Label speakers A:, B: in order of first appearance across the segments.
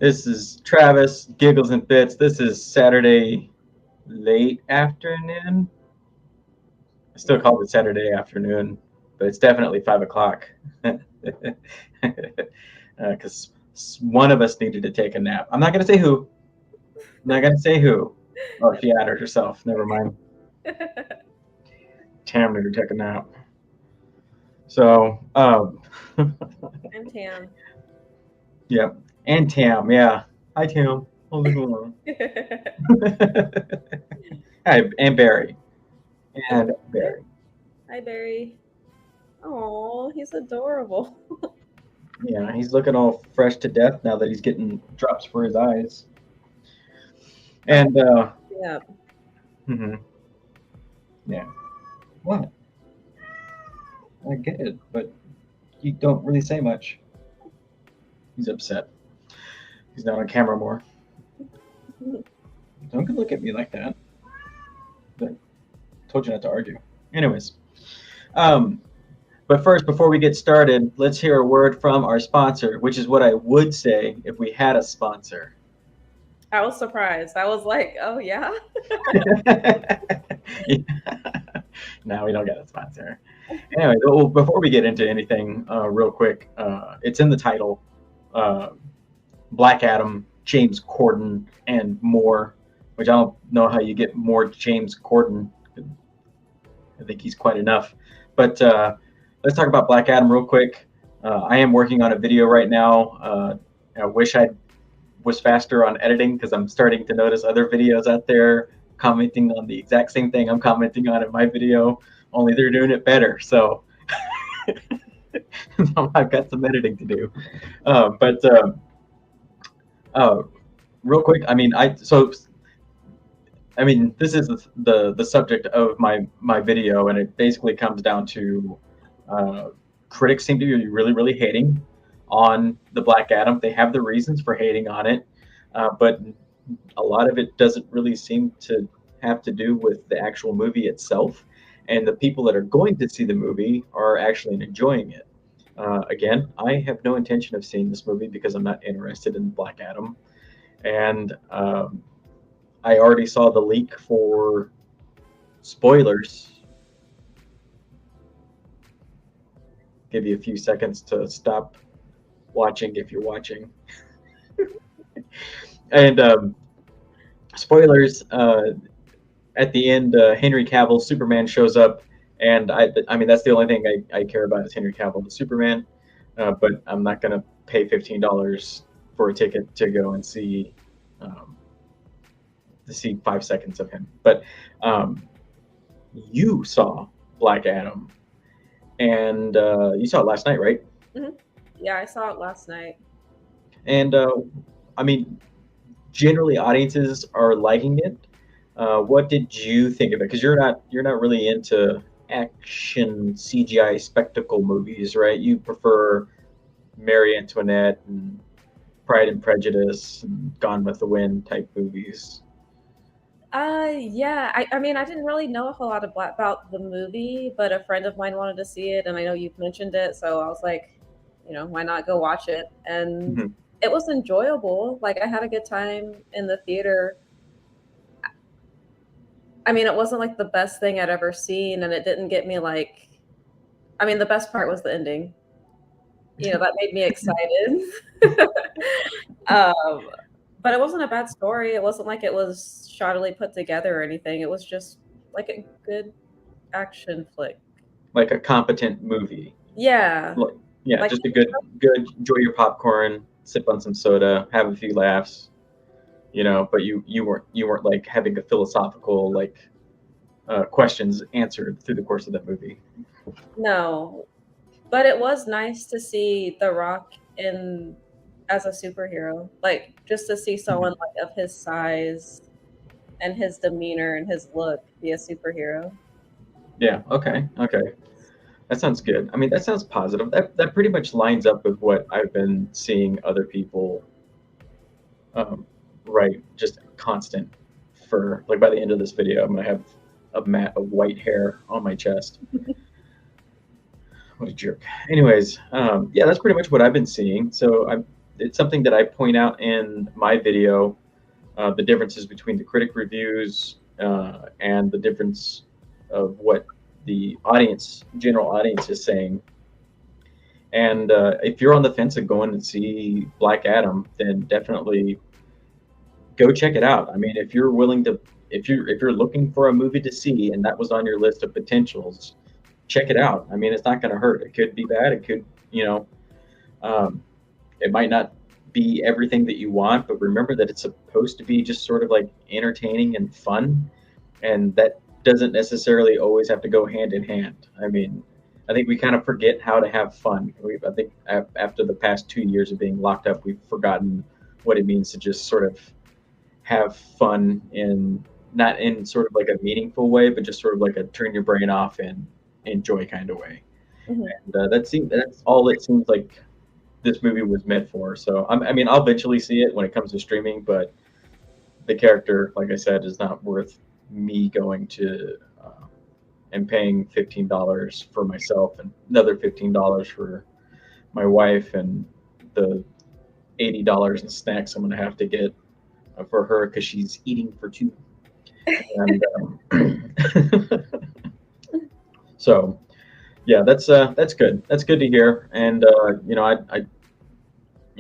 A: This is Travis, Giggles and Fits. This is Saturday late afternoon. I still call it Saturday afternoon, but it's definitely 5 o'clock. Because one of us needed to take a nap. I'm not going to say who. I'm not going to say who. Oh, she added herself. Never mind. Tam needed to take a nap. So,
B: I'm Tam.
A: yep. And Tam, yeah. Hi, Tam. How's it going? Hi, and Barry. And Barry.
B: Hi, Barry. Oh, he's adorable.
A: Yeah, he's looking all fresh to death now that he's getting drops for his eyes. And
B: Yeah.
A: mhm, yeah, what? I get it, but you don't really say much. He's upset. He's not on camera more. Don't look at me like that. But told you not to argue. Anyways, um, but first, before we get started, let's hear a word from our sponsor, which is what I would say if we had a sponsor.
B: I was surprised. I was like, oh, yeah.
A: No, we don't get a sponsor. Anyway, well, before we get into anything, real quick, it's in the title: uh, Black Adam, James Corden, and more. Which I don't know how you get more James Corden. I think he's quite enough. But let's talk about Black Adam real quick. I am working on a video right now. I wish I was faster on editing because I'm starting to notice other videos out there commenting on the exact same thing I'm commenting on in my video, only they're doing it better. So I've got some editing to do. But real quick, this is the subject of my video, and it basically comes down to critics seem to be really hating on the Black Adam. They have the reasons for hating on it, but a lot of it doesn't really seem to have to do with the actual movie itself. And the people that are going to see the movie are actually enjoying it. Again, I have no intention of seeing this movie because I'm not interested in Black Adam. And I already saw the leak for spoilers. Give you a few seconds to stop watching if you're watching. And spoilers, at the end, Henry Cavill, Superman, shows up. And I mean, that's the only thing I care about is Henry Cavill, the Superman. But I'm not going to pay $15 for a ticket to go and see 5 seconds of him. But you saw Black Adam, and you saw it last night, right?
B: Mm-hmm. Yeah, I saw it last night.
A: And I mean, generally audiences are liking it. What did you think of it? Because you're not really into action CGI spectacle movies, right? You prefer Marie Antoinette and Pride and Prejudice and Gone with the Wind type movies.
B: Yeah. I mean, I didn't really know a whole lot about the movie, but a friend of mine wanted to see it, and I know you've mentioned it, so I was like, why not go watch it? And
A: Mhm.
B: it was enjoyable. Like, I had a good time in the theater. I mean, it wasn't like the best thing I'd ever seen, and it didn't get me like. I mean, the best part was the ending. That made me excited. um, but it wasn't a bad story. It wasn't like it was shoddily put together or anything. It was just like a good action flick.
A: Like a competent movie.
B: Yeah.
A: Like, yeah,
B: Like,
A: just a good. Enjoy your popcorn, sip on some soda, have a few laughs. But you weren't like having a philosophical like questions answered through the course of that movie.
B: no. But it was nice to see The Rock in as a superhero. Like, just to see someone
A: Mhm.
B: like of his size and his demeanor and his look be a superhero.
A: Yeah. Okay. That sounds good. I mean, that sounds positive. That pretty much lines up with what I've been seeing other people write just constant for. Like by the end of this video, I'm gonna have a mat of white hair on my chest. What a jerk. Anyways, yeah, that's pretty much what I've been seeing. So it's something that I point out in my video, the differences between the critic reviews and the difference of what the audience, general audience, is saying. And if you're on the fence of going and see Black Adam, then definitely go check it out. I mean, if you're willing to, if you're looking for a movie to see and that was on your list of potentials, check it out. I mean, it's not going to hurt. It could be bad. It could, you know, um, it might not be everything that you want, but remember that it's supposed to be just sort of like entertaining and fun, and that doesn't necessarily always have to go hand in hand. I mean, I think we kind of forget how to have fun. I think after the past 2 years of being locked up, we've forgotten what it means to just sort of have fun in not in sort of like a meaningful way, but just sort of like a turn your brain off and enjoy kind of way.
B: Mhm.
A: And that's all it seems like this movie was meant for. So I mean, I'll eventually see it when it comes to streaming, but the character, like I said, is not worth me going to and paying $15 for myself and another $15 for my wife and the $80 in snacks I'm gonna have to get for her because she's eating for two. And so yeah, that's good. That's good to hear. And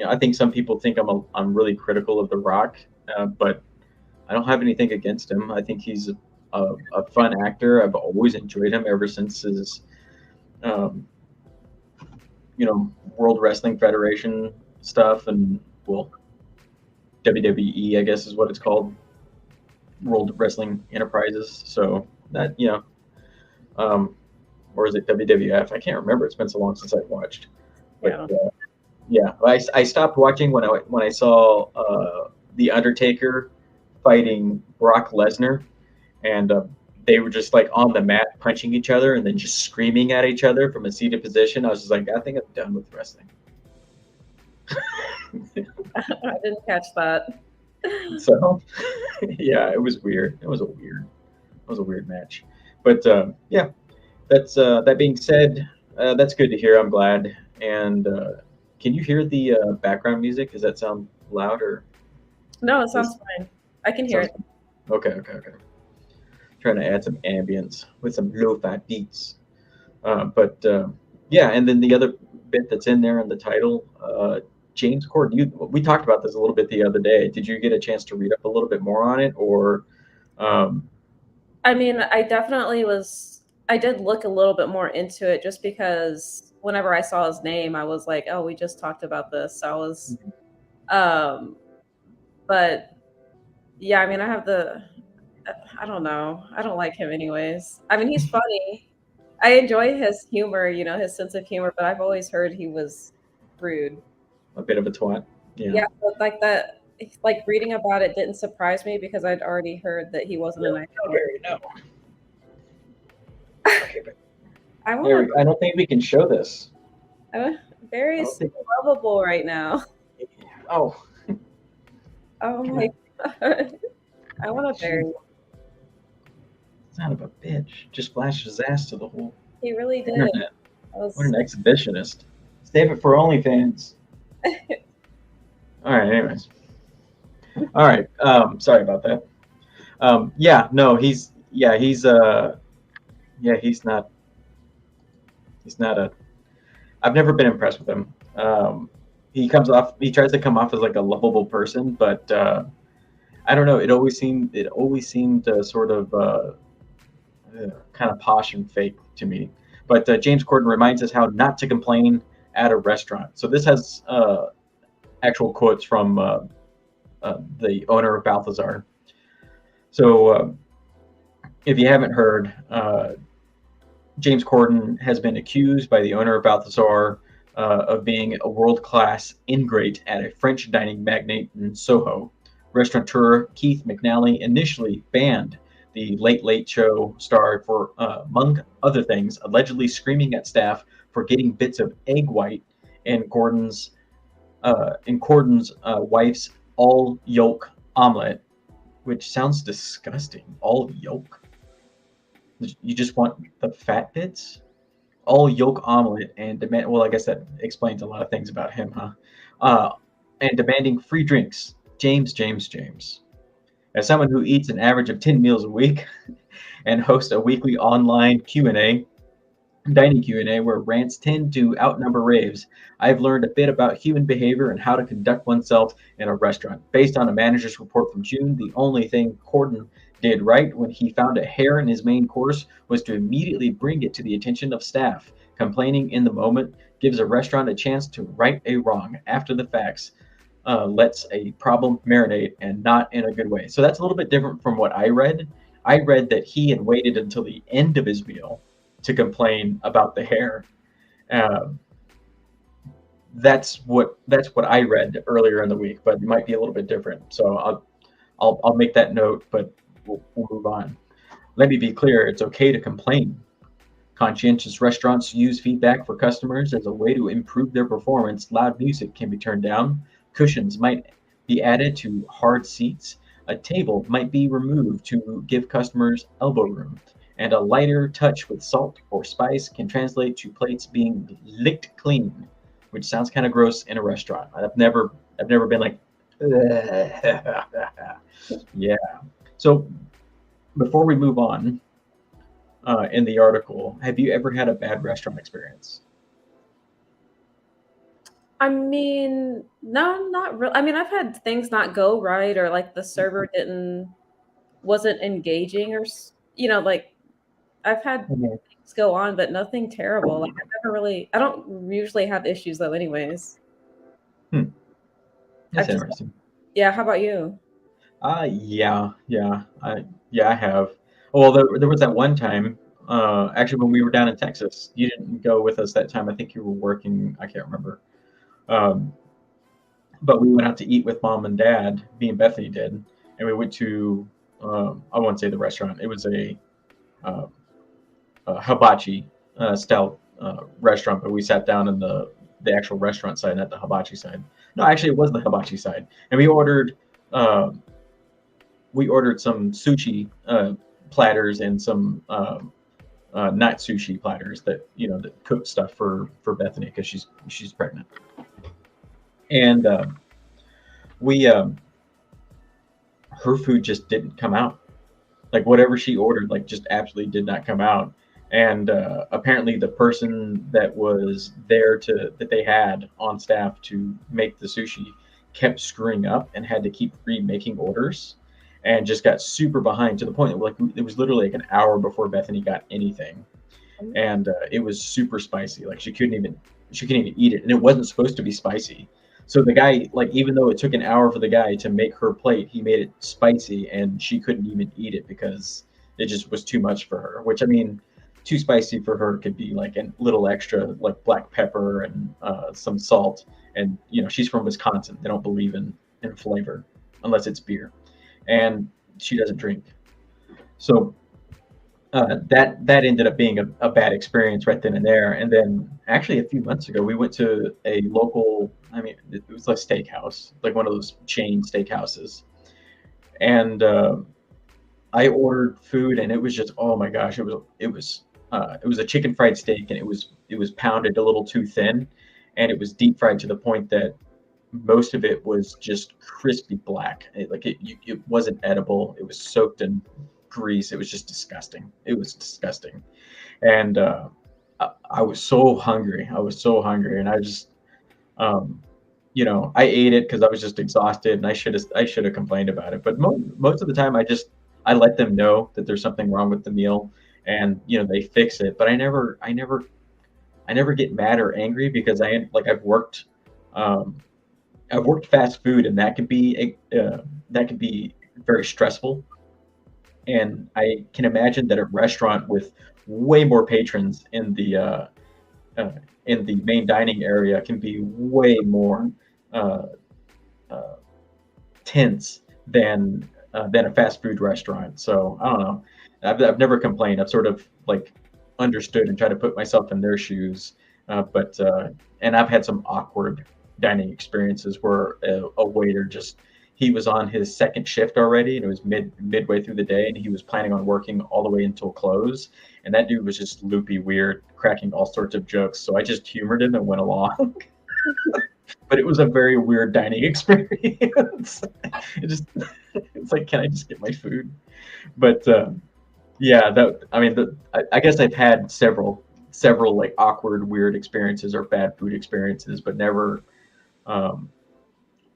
A: I think some people think I'm really critical of The Rock, but I don't have anything against him. I think he's a fun actor. I've always enjoyed him ever since his, um, World Wrestling Federation stuff, and well, WWE, I guess is what it's called, World Wrestling Enterprises. So that um, or is it WWF? I can't remember. It's been so long since I've watched. But
B: Yeah.
A: yeah, I stopped watching when I saw the Undertaker fighting Brock Lesnar, and they were just like on the mat punching each other and then just screaming at each other from a seated position. I was just like, I think I'm done with wrestling.
B: I didn't catch that.
A: So yeah, it was weird. It was a weird match. But yeah, that's that being said, that's good to hear. I'm glad. And can you hear the background music? Does that sound loud or
B: No, it
A: is
B: sounds fine. I can hear
A: sounds
B: it.
A: okay? Okay. Trying to add some ambience with some lo-fi beats. But yeah, and then the other bit that's in there in the title, James Corden. We talked about this a little bit the other day. Did you get a chance to read up a little bit more on it, or um,
B: I mean, I did look a little bit more into it just because whenever I saw his name, I was like, oh, we just talked about this. So um, but yeah, I mean, I don't know. I don't like him anyways. I mean, he's funny. I enjoy his humor, his sense of humor, but I've always heard he was rude.
A: a bit of a twat? Yeah.
B: Yeah, but like that, like reading about it didn't surprise me because I'd already heard that he wasn't a
A: No,
B: nice
A: no,
B: person.
A: Barry, no. Okay, but
B: I want
A: Barry, I don't think we can show this.
B: to.
A: I
B: Barry's
A: don't think.
B: so lovable right now.
A: Oh,
B: Oh
A: can
B: my god, I want to
A: she,
B: Barry.
A: son of a bitch, just flashed his ass to the whole
B: He really did.
A: internet.
B: I
A: What an
B: was.
A: exhibitionist. Save it for OnlyFans. All right, anyways. All right. Sorry about that. Yeah, no, yeah, he's not a I've never been impressed with him. He tries to come off as like a lovable person, but I don't know. It always seemed sort of kind of posh and fake to me. But James Corden reminds us how not to complain at a restaurant. So this has actual quotes from the owner of Balthazar. So if you haven't heard, James Corden has been accused by the owner of Balthazar of being a world class ingrate at a French dining magnate in Soho. Restaurateur Keith McNally initially banned the Late Late Show star for, among other things, allegedly screaming at staff for getting bits of egg white in Corden's wife's all yolk omelet, which sounds disgusting. All yolk. You just want the fat bits? All yolk omelet and demand. Well, I guess that explains a lot of things about him, huh? and demanding free drinks. James. As someone who eats an average of 10 meals a week and hosts a weekly online Q&A, dining Q&A where rants tend to outnumber raves, I've learned a bit about human behavior and how to conduct oneself in a restaurant. Based on a manager's report from June, the only thing Cordan did right when he found a hair in his main course was to immediately bring it to the attention of staff. Complaining in the moment gives a restaurant a chance to right a wrong after the facts. Lets a problem marinate and not in a good way. So that's a little bit different from what I read. I read that he had waited until the end of his meal to complain about the hair. Uh, that's what I read earlier in the week, but it might be a little bit different. So I'll make that note, but we'll move on. Let me be clear: it's okay to complain. Conscientious restaurants use feedback for customers as a way to improve their performance. Loud music can be turned down. Cushions might be added to hard seats. A table might be removed to give customers elbow room. And a lighter touch with salt or spice can translate to plates being licked clean, which sounds kind of gross in a restaurant. I've never been like, yeah. So before we move on, in the article, have you ever had a bad restaurant experience?
B: I mean, no, not really. I mean, I've had things not go right, or like the server didn't wasn't engaging, or like I've had
A: Mhm.
B: things go on, but nothing terrible. Like I've never really. I don't usually have issues though, anyways.
A: Hmm,
B: I've
A: that's
B: just
A: interesting.
B: Yeah. How about you?
A: Yeah, I have. Well, there was that one time, actually when we were down in Texas. You didn't go with us that time. I think you were working. I can't remember. Um, but we went out to eat with mom and dad. Me and Bethany did, and we went to. I won't say the restaurant. It was uh, a hibachi style restaurant, but we sat down in the actual restaurant side, not the hibachi side. No, actually, it was the hibachi side, and Uh, we ordered some sushi platters and some not sushi platters that that cook stuff for Bethany because she's pregnant, and we her food just didn't come out. Like whatever she ordered, like just absolutely did not come out. And apparently, the person that was there to that they had on staff to make the sushi kept screwing up and had to keep remaking orders, and just got super behind to the point that like it was literally like an hour before Bethany got anything, and it was super spicy. Like she couldn't even eat it, and it wasn't supposed to be spicy. So the guy, like, even though it took an hour for the guy to make her plate, he made it spicy, and she couldn't even eat it because it just was too much for her. Which I mean, too spicy for her could be like a little extra, like black pepper and some salt. And she's from Wisconsin; they don't believe in flavor unless it's beer, and she doesn't drink. So that ended up being a bad experience right then and there. And then actually a few months ago, we went to a local. I mean, it was like steakhouse, like one of those chain steakhouses, and I ordered food, and it was just oh my gosh, it was a chicken fried steak, and it was pounded a little too thin, and it was deep fried to the point that most of it was just crispy black. It wasn't edible. It was soaked in grease. It was just disgusting. It was disgusting. And I was so hungry. I was so hungry, and um, I ate it because I was just exhausted, and I should have complained about it. But most of the time, I let them know that there's something wrong with the meal, and they fix it. But I never get mad or angry because um, I've worked fast food, and that can be very stressful. And I can imagine that a restaurant with way more patrons uh, in the main dining area can be way more uh, uh, tense than a fast food restaurant. So I don't know. I've never complained. I've sort of like understood and tried to put myself in their shoes. But and I've had some awkward dining experiences where a waiter just he was on his second shift already, and it was midway through the day, and he was planning on working all the way until close. And that dude was just loopy, weird, cracking all sorts of jokes. So I just humored him and went along. but it was a very weird dining experience. It just it's like, can I just get my food? But yeah, that I mean, I guess I've had several like awkward, weird experiences or bad food experiences, but never. Um,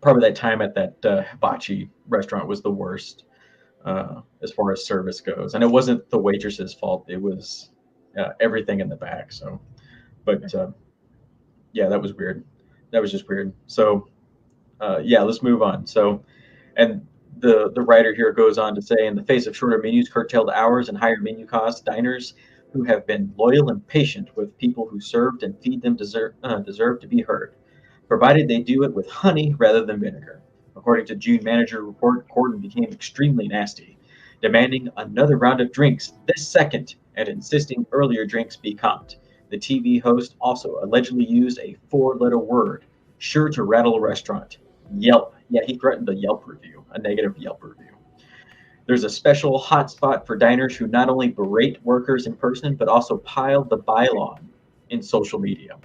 A: Probably that time at that hibachi restaurant was the worst as far as service goes, and it wasn't the waitress's fault. It was everything in the back. So, but yeah, that was weird. That was just weird. So yeah, let's move on. So, and the writer here goes on to say, in the face of shorter menus, curtailed hours, and higher menu costs, diners who have been loyal and patient with people who served and feed them deserve to be heard, provided they do it with honey rather than vinegar. According to June manager report, Corden became extremely nasty, demanding another round of drinks this second and insisting earlier drinks be comped. The TV host also allegedly used a four-letter word sure to rattle a restaurant: Yelp. Yeah, he threatened a Yelp review, a negative Yelp review. There's a special hotspot for diners who not only berate workers in person, but also pile the byline in social media.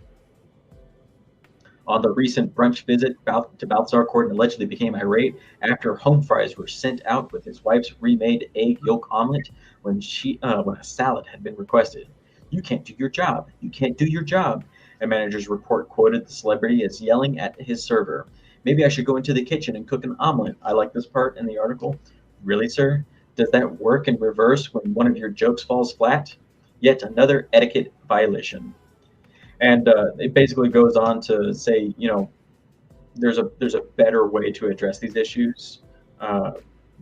A: On the recent brunch visit to Balthazar, Corden allegedly became irate after home fries were sent out with his wife's remade egg yolk omelet when a salad had been requested. You can't do your job. You can't do your job. A manager's report quoted the celebrity as yelling at his server. Maybe I should go into the kitchen and cook an omelet. I like this part in the article. Really, sir? Does that work in reverse when one of your jokes falls flat? Yet another etiquette violation. And it basically goes on to say, there's a better way to address these issues. Uh,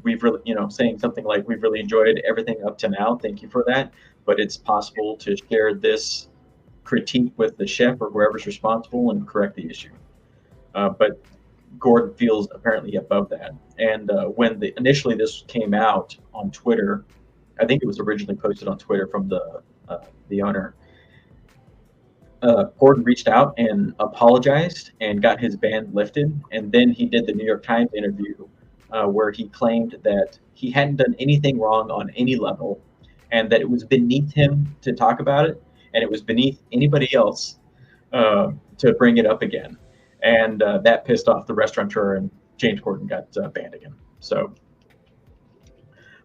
A: we've really, saying something like, we've really enjoyed everything up to now. Thank you for that. But it's possible to share this critique with the chef or whoever's responsible and correct the issue. But Gordon feels apparently above that. And when initially this came out on Twitter, I think it was originally posted on Twitter from the owner. Gordon reached out and apologized and got his ban lifted. And then he did the New York Times interview where he claimed that he hadn't done anything wrong on any level and that it was beneath him to talk about it and it was beneath anybody else to bring it up again. And that pissed off the restaurateur, and James Corden got banned again. So,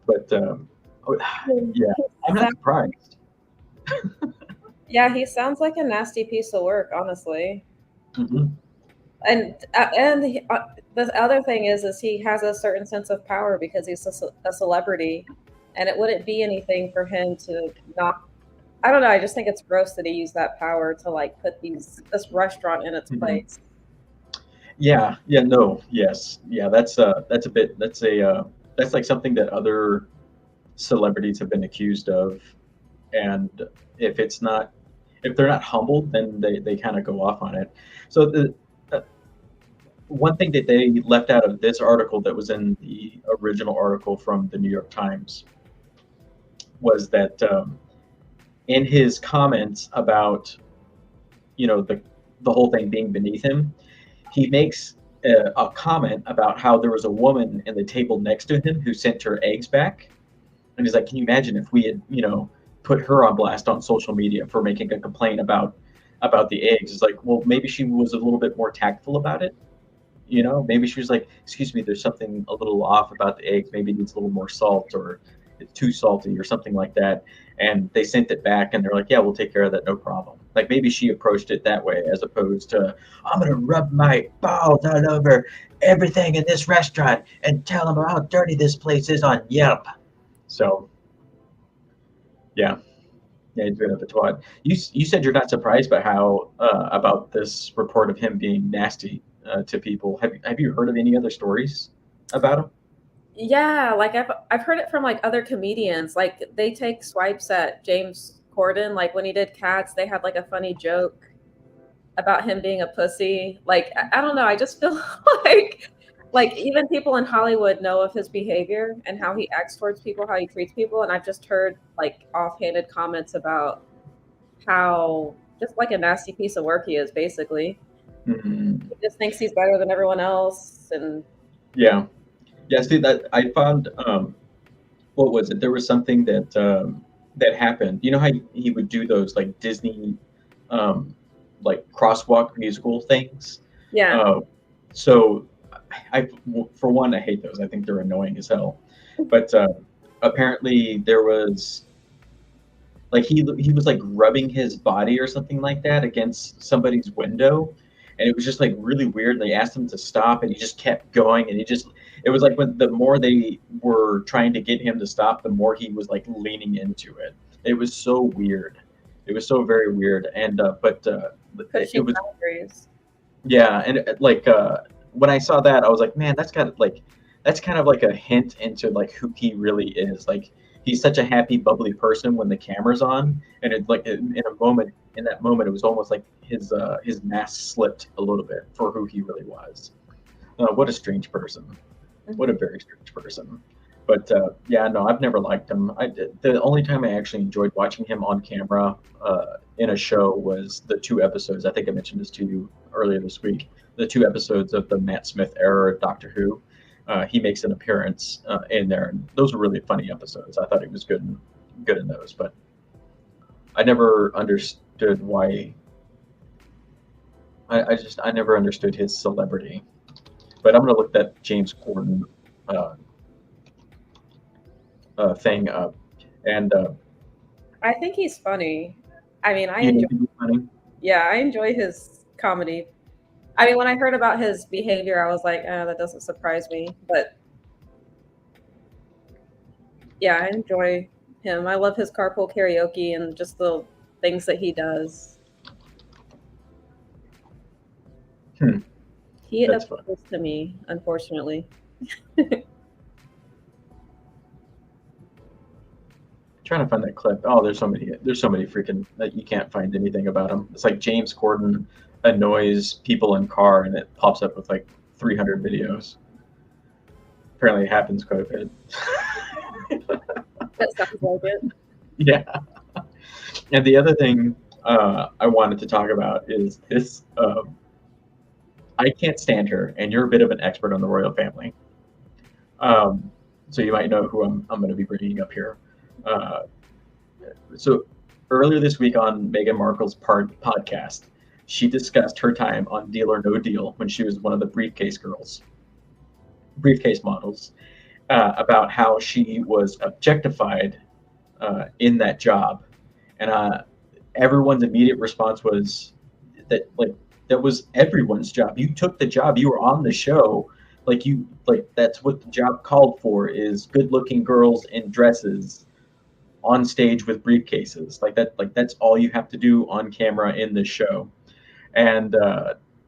A: but yeah, I'm not surprised.
B: Yeah, he sounds like a nasty piece of work, honestly.
A: Mm-hmm.
B: And the other thing is he has a certain sense of power because he's a celebrity, and it wouldn't be anything for him to not. I don't know. I just think it's gross that he used that power to like put this restaurant in its
A: Mm-hmm.
B: place.
A: Yeah, yeah, no, yes, yeah. That's a bit. That's like something that other celebrities have been accused of, and if it's not, if they're not humbled, then they kind of go off on it. So the one thing that they left out of this article that was in the original article from the New York Times was that in his comments about the whole thing being beneath him, he makes a comment about how there was a woman in the table next to him who sent her eggs back, and he's like, "Can you imagine if we had put her on blast on social media for making a complaint about the eggs?" It's like, well, maybe she was a little bit more tactful about it. Maybe she was like, "Excuse me, there's something a little off about the eggs. Maybe it needs a little more salt, or it's too salty, or something like that." And they sent it back, and they're like, "Yeah, we'll take care of that, no problem." Like maybe she approached it that way, as opposed to, "I'm gonna rub my balls all over everything in this restaurant and tell them how dirty this place is on Yelp." So yeah, yeah, he's been a bit twat. You said you're not surprised by how about this report of him being nasty to people. Have you heard of any other stories about him?
B: Yeah, like I've heard it from like other comedians. Like they take swipes at James Corden. Like when he did Cats, they had like a funny joke about him being a pussy. Like I don't know. I just feel like even people in Hollywood know of his behavior and how he acts towards people, how he treats people. And I've just heard like offhanded comments about how just like a nasty piece of work he is, basically.
A: Mm,
B: He just thinks he's better than everyone else. And
A: yeah, yeah. See that I found. What was it? There was something that happened. You know how he would do those like Disney, um, like crosswalk musical things.
B: Yeah.
A: Uh, so, I for one, I hate those. I think they're annoying as hell. But apparently, there was like he was like rubbing his body or something like that against somebody's window, and it was just like really weird. They asked him to stop, and he just kept going, and he just it was like when the more they were trying to get him to stop, the more he was like leaning into it. It was so weird. It was so very weird, and it
B: Pushing
A: was
B: boundaries.
A: yeah, and when I saw that, I was like, man, that's kind of like a hint into like who he really is. Like he's such a happy, bubbly person when the camera's on, and it like in a moment in that moment, it was almost like his mask slipped a little bit for who he really was. What a strange person. What a
B: Mhm.
A: very strange person. But yeah, no, I've never liked him. The only time I actually enjoyed watching him on camera in a show was the two episodes. I think I mentioned this to you earlier this week. The two episodes of the Matt Smith era Doctor Who. He makes an appearance in there, and those were really funny episodes. I thought he was good in those, but I never understood why. I never understood his celebrity. But I'm gonna look that James Corden uh, thing up. And
B: I think he's funny. I mean, I
A: you
B: enjoy.
A: think it'd be funny?
B: Yeah, I enjoy his comedy. I mean, when I heard about his behavior, I was like, that doesn't surprise me. But yeah, I enjoy him. I love his carpool karaoke and just the things that he does.
A: Hmm,
B: He
A: that's fun.
B: appeals to me, unfortunately.
A: Trying to find that clip. Oh, there's so many freaking that you can't find anything about him. It's like James Corden annoys people in car, and it pops up with like 300 videos. Apparently, it happens quite a bit.
B: That sounds like it.
A: Yeah. And the other thing I wanted to talk about is this. I can't stand her, and you're a bit of an expert on the royal family. Um, so you might know who I'm going to be bringing up here. Uh, so earlier this week on Meghan Markle's podcast, she discussed her time on Deal or No Deal when she was one of the briefcase models, about how she was objectified in that job, and everyone's immediate response was that that was everyone's job. You took the job. You were on the show. That's what the job called for is good looking girls in dresses on stage with briefcases. That's all you have to do on camera in this show. And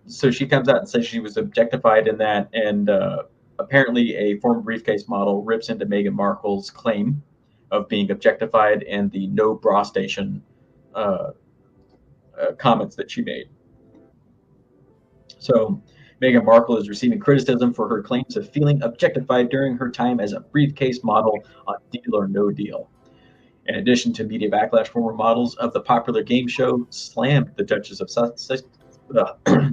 A: so she comes out and says she was objectified in that, and apparently a former briefcase model rips into Meghan Markle's claim of being objectified and the no bra station uh, comments that she made. So Meghan Markle is receiving criticism for her claims of feeling objectified during her time as a briefcase model on Deal or No Deal. In addition to media backlash, former models of the popular game show slammed the Duchess of Sussex.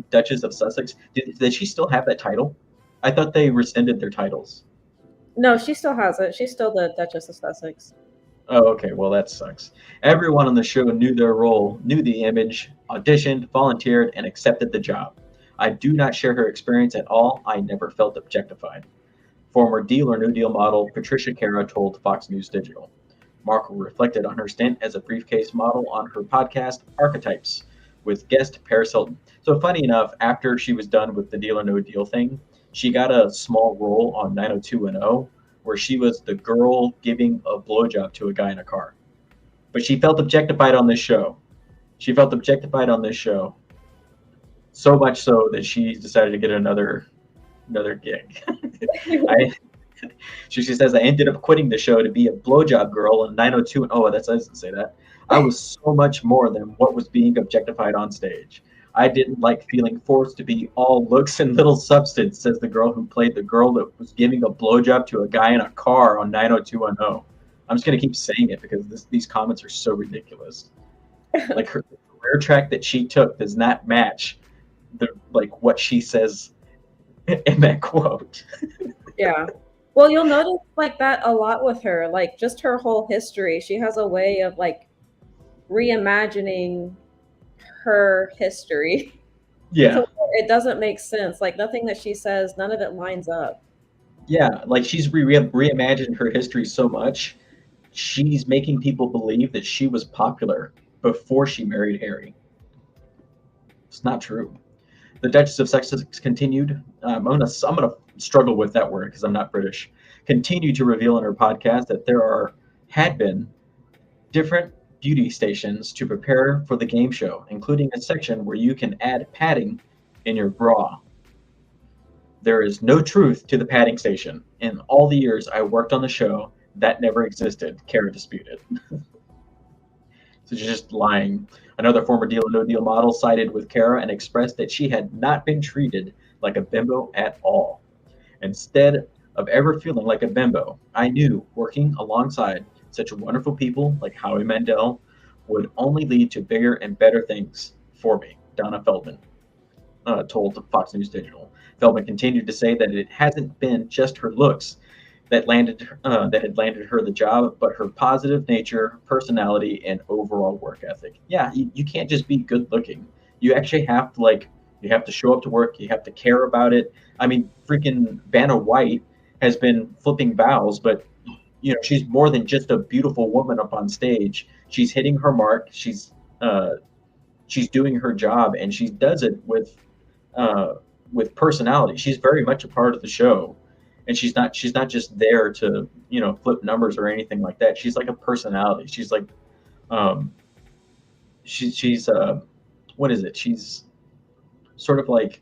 A: Duchess of Sussex. Did she still have that title? I thought they rescinded their titles.
B: No, she still has it. She's still the Duchess of Sussex.
A: Oh, okay. Well, that sucks. Everyone on the show knew their role, knew the image, auditioned, volunteered, and accepted the job. I do not share her experience at all. I never felt objectified. Former Deal or No Deal model Patricia Cara told Fox News Digital. Markle reflected on her stint as a briefcase model on her podcast, Archetypes, with guest Paris Hilton. So, funny enough, after she was done with the Deal or No Deal thing, she got a small role on 90210 where she was the girl giving a blowjob to a guy in a car. But she felt objectified on this show. She felt objectified on this show. So much so that she decided to get another gig. I she says I ended up quitting the show to be a blowjob girl in 902. And oh, that's I didn't say that. I was so much more than what was being objectified on stage. I didn't like feeling forced to be all looks and little substance, says the girl who played the girl that was giving a blowjob to a guy in a car on 90210. I'm just gonna keep saying it because these comments are so ridiculous. Like her career track that she took does not match the like what she says in that quote.
B: Yeah. Well, you'll notice like that a lot with her, like just her whole history. She has a way of like reimagining her history
A: Yeah,
B: to it doesn't make sense. Like nothing that she says, none of it lines up.
A: Yeah, like she's reimagined her history so much. She's making people believe that she was popular before she married Harry. It's not true. The Duchess of Sussex continued. I'm gonna struggle with that word because I'm not British. Continued to reveal in her podcast that had been different beauty stations to prepare for the game show, including a section where you can add padding in your bra. There is no truth to the padding station. In all the years I worked on the show, that never existed. Kara disputed. So she's just lying. Another former Deal or No Deal model sided with Kara and expressed that she had not been treated like a bimbo at all. Instead of ever feeling like a bimbo, I knew working alongside such wonderful people like Howie Mandel would only lead to bigger and better things for me, Donna Feldman told Fox News Digital. Feldman continued to say that it hasn't been just her looks that had landed her the job, but her positive nature, personality, and overall work ethic. Yeah, you can't just be good looking. You actually have to you have to show up to work. You have to care about it. I mean, freaking Vanna White has been flipping vows, but she's more than just a beautiful woman up on stage. She's hitting her mark. She's doing her job, and she does it with personality. She's very much a part of the show, and she's not just there to flip numbers or anything like that. She's like a personality. She's like um, she's what is it? She's sort of like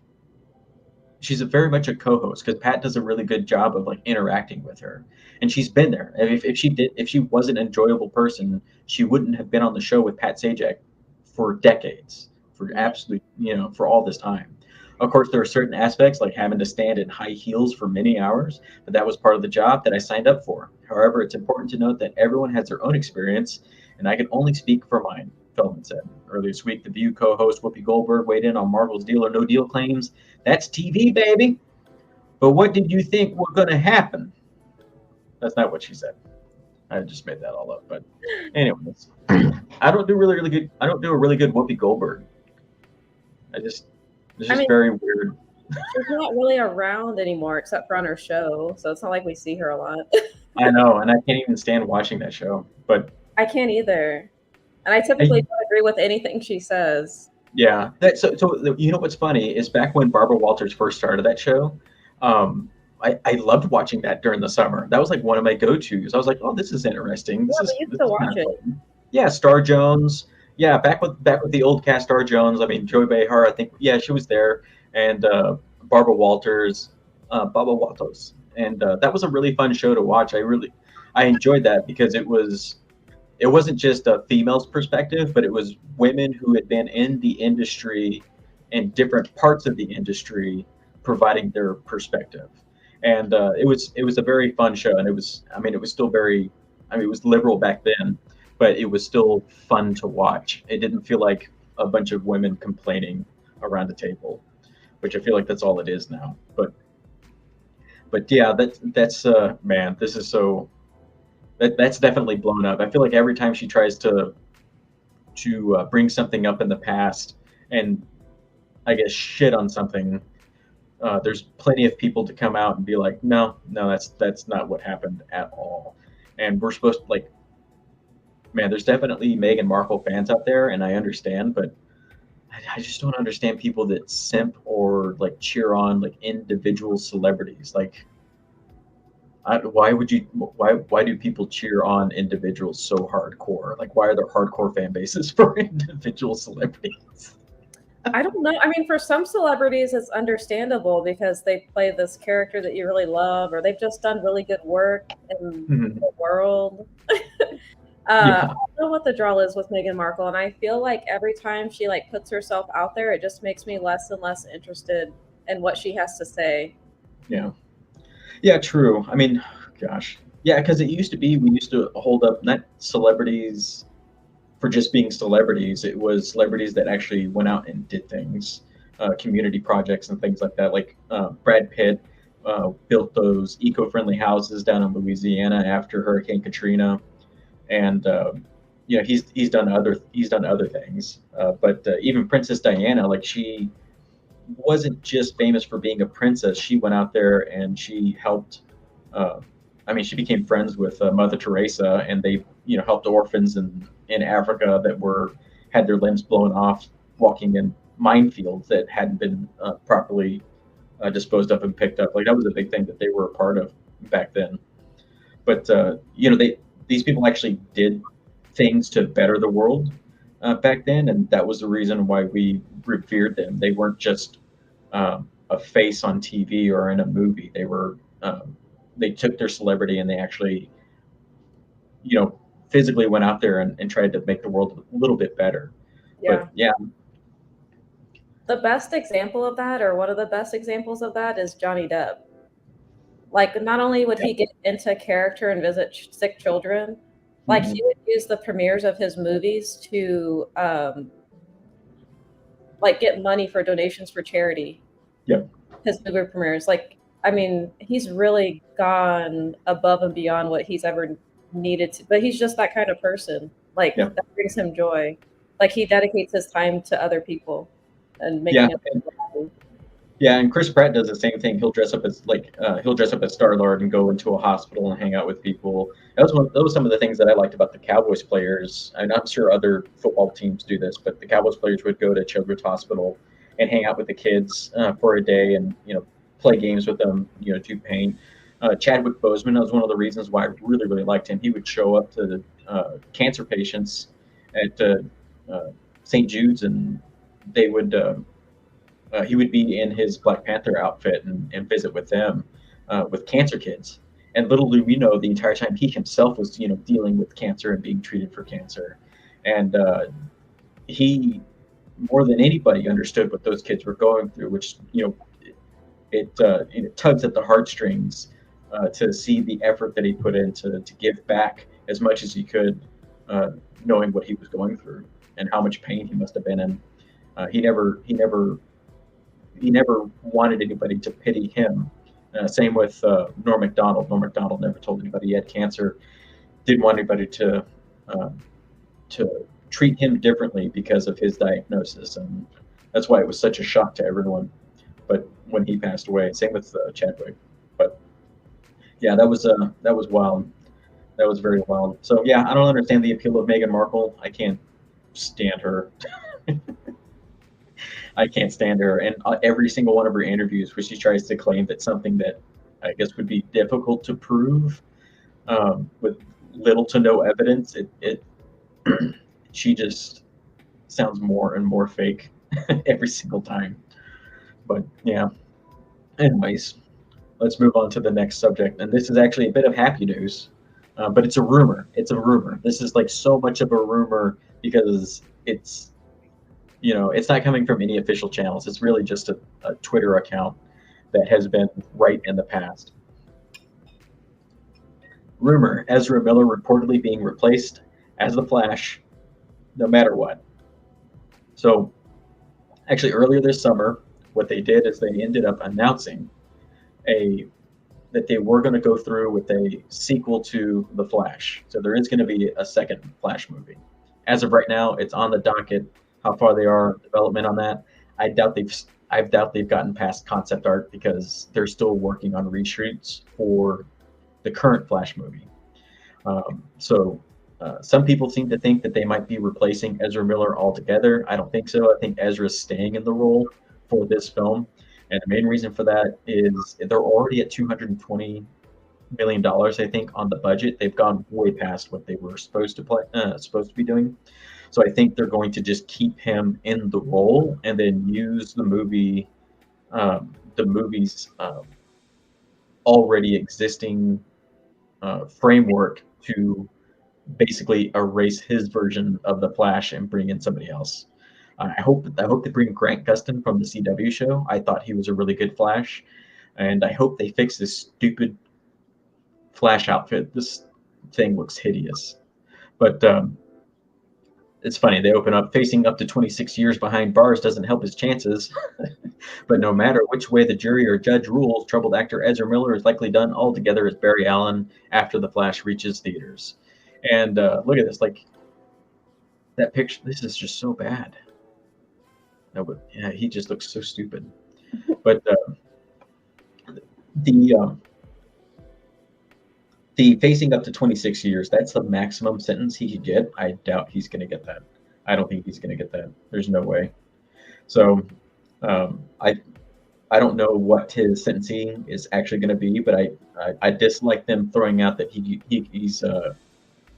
A: she's very much a co-host because Pat does a really good job of like interacting with her, and she's been there. If she was an enjoyable person, she wouldn't have been on the show with Pat Sajak for decades, for absolute for all this time. Of course, there are certain aspects like having to stand in high heels for many hours, but that was part of the job that I signed up for. However, it's important to note that everyone has their own experience, and I can only speak for mine, Feldman said. Earlier this week, The View co-host Whoopi Goldberg weighed in on Marvel's Deal or No Deal claims. That's TV, baby. But what did you think were going to happen? That's not what she said. I just made that all up. But anyways, I don't do really good. I don't do a really good Whoopi Goldberg. It's just very weird.
B: She's not really around anymore except for on her show, so it's not like we see her a lot.
A: I know, and I can't even stand watching that show. But
B: I can't either. And I typically don't agree with anything she says.
A: Yeah. So what's funny is back when Barbara Walters first started that show, I loved watching that during the summer. That was like one of my go-tos. I was like, oh, this is interesting.
B: We used to watch it.
A: Fun. Yeah, Star Jones. Yeah, back with the old cast, Star Jones. I mean, Joy Behar. I think she was there, and Barbara Walters, Baba Walters, and that was a really fun show to watch. I enjoyed that because it wasn't just a female's perspective, but it was women who had been in the industry and different parts of the industry providing their perspective. And it was a very fun show. And it was still it was liberal back then, but it was still fun to watch. It didn't feel like a bunch of women complaining around the table, which I feel like that's all it is now. But yeah, that's man, this is so, that's definitely blown up. I feel like every time she tries to bring something up in the past and I guess shit on something, there's plenty of people to come out and be like, no, that's not what happened at all. And we're supposed to man, there's definitely Meghan Markle fans out there, and I understand, but I just don't understand people that simp or cheer on individual celebrities. Why do people cheer on individuals so hardcore? Why are there hardcore fan bases for individual celebrities?
B: I don't know. I mean, for some celebrities, it's understandable because they play this character that you really love, or they've just done really good work in the world. I don't know what the draw is with Meghan Markle, and I feel like every time she puts herself out there, it just makes me less and less interested in what she has to say.
A: Yeah, true. I mean, gosh. Yeah, because we used to hold up not celebrities for just being celebrities. It was celebrities that actually went out and did things, community projects and things like that. Brad Pitt built those eco-friendly houses down in Louisiana after Hurricane Katrina, and he's done other things. But even Princess Diana, she wasn't just famous for being a princess. She went out there and she helped. Uh, I mean, she became friends with Mother Teresa, and they, helped orphans in Africa that were had their limbs blown off walking in minefields that hadn't been properly disposed of and picked up. Like that was a big thing that they were a part of back then. But these people actually did things to better the world back then, and that was the reason why we revered them. They weren't just a face on TV or in a movie. They took their celebrity and they actually, you know, physically went out there and tried to make the world a little bit better. But
B: Yeah.
A: yeah,
B: The best example of that, or one of the best examples of that, is Johnny Depp. Like, not only would
A: yeah,
B: he get into character and visit sick children, like
A: hmm,
B: he would use the premieres of his movies to like get money for donations for charity.
A: yep,
B: His movie premieres, like, I mean, he's really gone above and beyond what he's ever needed to. But he's just that kind of person. Like
A: yep,
B: that brings him joy. Like he dedicates his time to other people and
A: yeah.
B: making them happy.
A: Yeah, and Chris Pratt does the same thing. He'll dress up as Star Lord and go into a hospital and hang out with people. That was some of the things that I liked about the Cowboys players. And I'm sure other football teams do this, but the Cowboys players would go to Children's Hospital and hang out with the kids for a day, and play games with them. Do paint. Chadwick Boseman, that was one of the reasons why I really really liked him. He would show up to cancer patients at St. Jude's, and they would. He would be in his Black Panther outfit and visit with them, with cancer kids. And little do we know, the entire time he himself was, dealing with cancer and being treated for cancer. And he, more than anybody, understood what those kids were going through, which, it tugs at the heartstrings to see the effort that he put in to give back as much as he could, knowing what he was going through and how much pain he must have been in. He never wanted anybody to pity him. Same with Norm Macdonald. Norm Macdonald never told anybody he had cancer. Didn't want anybody uh, to treat him differently because of his diagnosis, and that's why it was such a shock to everyone. But when he passed away, same with Chadwick. But yeah, that was wild. That was very wild. So yeah, I don't understand the appeal of Meghan Markle. I can't stand her. I can't stand her. And every single one of her interviews where she tries to claim that something that I guess would be difficult to prove with little to no evidence, it she just sounds more and more fake every single time. But yeah, anyways, let's move on to the next subject. And this is actually a bit of happy news, but it's a rumor. It's a rumor. This is like so much of a rumor because it's not coming from any official channels. It's really just a Twitter account that has been right in the past. Rumor: Ezra Miller reportedly being replaced as the Flash, no matter what. So, actually, earlier this summer, what they did is they ended up announcing a that they were going to go through with a sequel to The Flash. So there is going to be a second Flash movie. As of right now, it's on the docket. How far they are in development on that, I doubt they've gotten past concept art because they're still working on reshoots for the current Flash movie. So some people seem to think that they might be replacing Ezra Miller altogether. I don't think so. I think Ezra's staying in the role for this film, and the main reason for that is they're already at $220 million, I think, on the budget. They've gone way past what they were supposed to be doing. So I think they're going to just keep him in the role and then use the movie's already existing framework to basically erase his version of the Flash and bring in somebody else. I hope they bring Grant Gustin from the CW show. I thought he was a really good Flash, and I hope they fix this stupid Flash outfit. This thing looks hideous. But it's funny. They open up facing up to 26 years behind bars doesn't help his chances. But no matter which way the jury or judge rules, troubled actor Ezra Miller is likely done altogether as Barry Allen after The Flash reaches theaters. And look at this, like that picture. This is just so bad. No, but yeah, he just looks so stupid. But the the facing up to 26 years, that's the maximum sentence he could get. I doubt he's going to get that. I don't think he's going to get that. There's no way. So I don't know what his sentencing is actually going to be, but I dislike them throwing out that he's